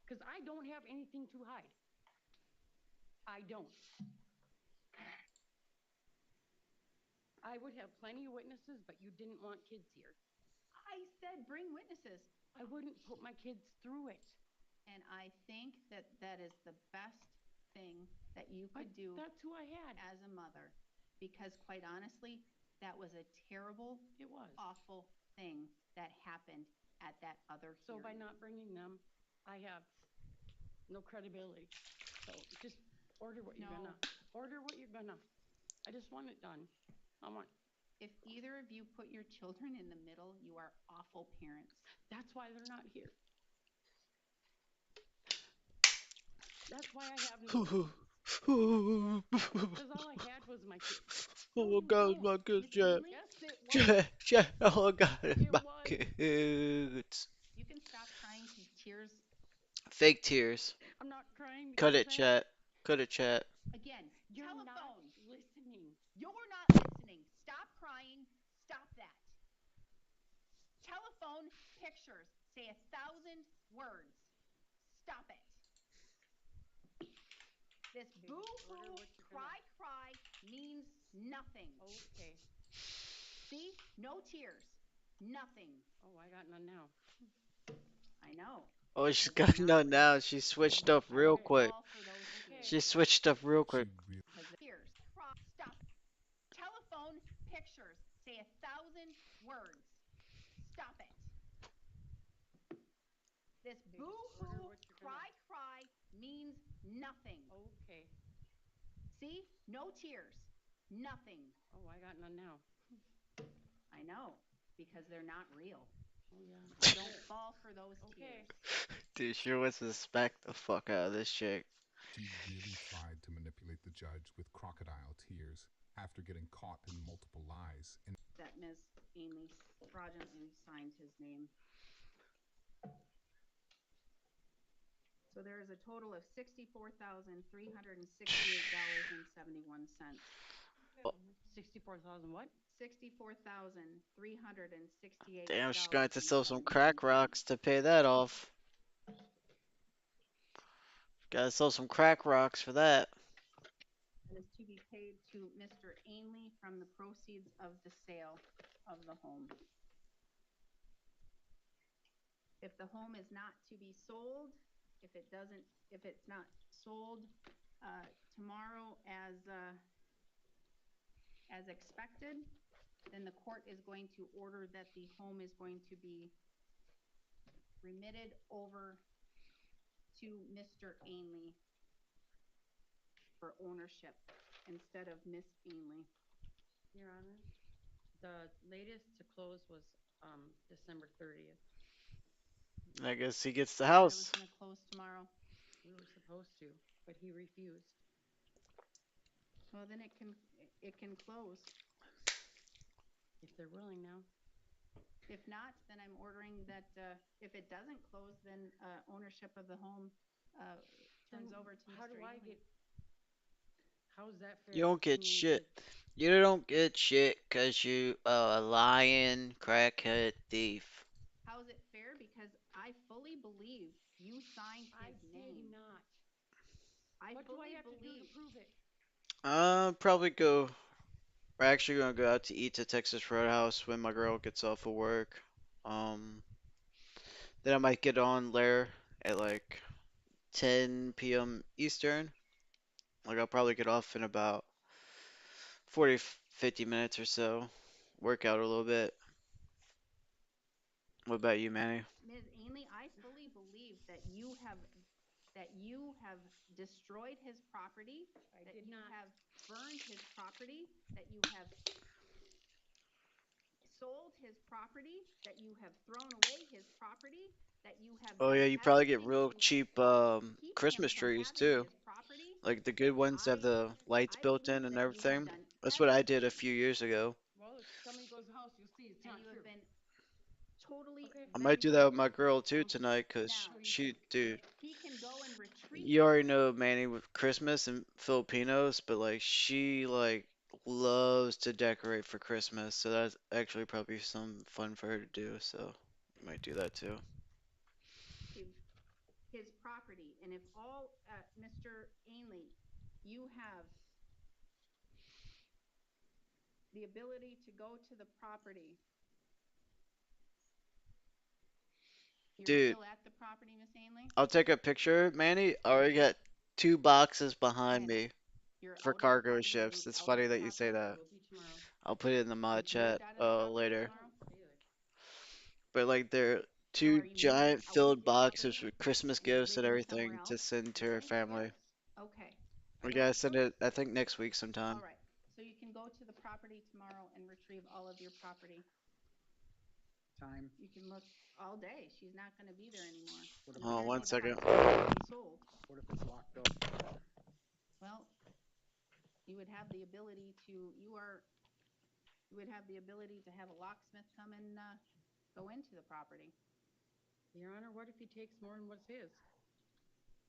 Because I don't have anything to hide. I don't. I would have plenty of witnesses, but you didn't want kids here. I said bring witnesses. I wouldn't put my kids through it. And I think that that is the best thing that you could do. That's who I had. As a mother. Because quite honestly, that was a terrible, awful thing that happened at that other So hearing. by not bringing them, I have no credibility. So just order what you're gonna. Order what you're gonna. I just want it done. I want. If either of you put your children in the middle, you are awful parents. That's why they're not here. That's why I have no kids. Because all I had was my kids. Oh my God, my kids, Jack. Yes, it was. Jack, Jack. Oh my God, It my was. kids. You can stop crying because tears. Fake tears. I'm not crying. Cut it, chat. Cut it, chat. Again, You're telephone. not listening. You're not listening. Stop crying. Stop that. Telephone pictures say 1,000 words. Stop it. This boo-hoo, cry means nothing. Okay. See? No tears. Nothing. Oh, I got none now. I know. Oh, she's got none now. She switched up real quick. She switched up real quick. Tears. Stop. Telephone pictures say 1,000 words. Stop it. This boo-hoo, cry means nothing. Okay. See? No tears. Nothing. Oh, I got none now. I know, because they're not real. Oh, yeah. Don't fall for those tears. Dude, sure wants to smack the fuck out of this chick. She really tried to manipulate the judge with crocodile tears after getting caught in multiple lies. That Ms. Ainley fraudulently signed his name. So there is a total of $64,368.71. 64,000 what? $64,368. Damn, she's going to have to sell some crack rocks to pay that off. Gotta sell some crack rocks for that. That is to be paid to Mr. Ainley from the proceeds of the sale of the home. If the home is not to be sold, if it's not sold tomorrow as expected, then the court is going to order that the home is going to be remitted over to Mr. Ainley for ownership instead of Miss Ainley. Your Honor, the latest to close was December 30th. I guess he gets the It house. was going to close tomorrow. We were supposed to, but he refused. Well, then it can close. If they're willing now. If not, then I'm ordering that if it doesn't close, then ownership of the home turns over to Mr. How do I Ainley. get? How's that fair? You don't I get mean, shit. You don't get shit because you a lying crackhead thief. How is it fair? Because I fully believe you signed his name. I did not. What do I have to do to prove it? Probably go. We're actually gonna go out to eat to Texas Roadhouse when my girl gets off of work. Then I might get on there at like 10 p.m. Eastern. Like I'll probably get off in about 40, 50 minutes or so. Work out a little bit. What about you, Manny? Ms. Ainley, I fully believe that you have destroyed his property, I that did you not. have burned his property, that you have sold his property, that you have thrown away his property, that you have Oh done yeah, you probably get everything real to cheap keep him Christmas from trees having too. his property. Like the good And ones have the lights I built in believe and that you have everything. done That's what I did a everything, few years ago. Well, if somebody goes to the house, you'll see it's and not you true. have been totally Okay. I might do that with vengeful. my girl too Okay. tonight, 'cause Now, What do you she, think? dude, he can go and retrieve. you already know Manny with Christmas and Filipinos, but like she like loves to decorate for Christmas, so that's actually probably some fun for her to do. So might do that too. His property. And if Mr. Ainley, you have the ability to go to the property, you're Dude, still at the property, Miss Ainley, I'll take a picture, Manny. I already got two boxes behind and me you're for out of the cargo property, you ships. moved It's out of funny the that you say property, that. Will be tomorrow. I'll put it in the mod you've moved chat out of the property later. tomorrow, Say that. But like they're or two are you moving giant out of filled the boxes property with Christmas and gifts and living somewhere everything to else, send to Miss her Ainley? family. Okay, I We don't gotta send support it. it, I think next week sometime. all right. So you can go to the property tomorrow and retrieve all of your property. Time. You can look all day. She's not going to be there anymore. What if And Oh, it's one apparently the locked? second. house is already sold. What if it's locked up? Well, you would have the ability to, you would have the ability to have a locksmith come and go into the property. Your Honor, what if he takes more than what's his?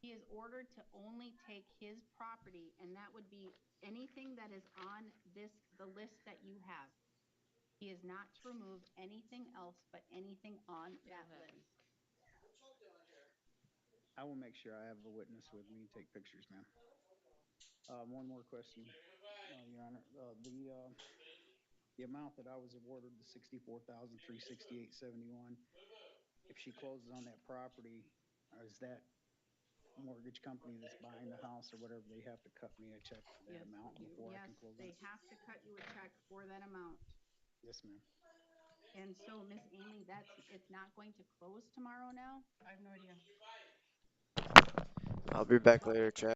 He is ordered to only take his property, and that would be anything that is on the list that you have. He is not to remove anything else but anything on that list. I will make sure I have a witness with me. Take pictures, ma'am. One more question, Your Honor. The amount that I was awarded, the 64,368.71. If she closes on that property, is that mortgage company that's buying the house or whatever, they have to cut me a check for that amount before I Yes, can close on they it? have to cut you a check for that amount. Yes, ma'am. And so, Miss Ainley, it's not going to close tomorrow now? I have no idea. I'll be back later, chat.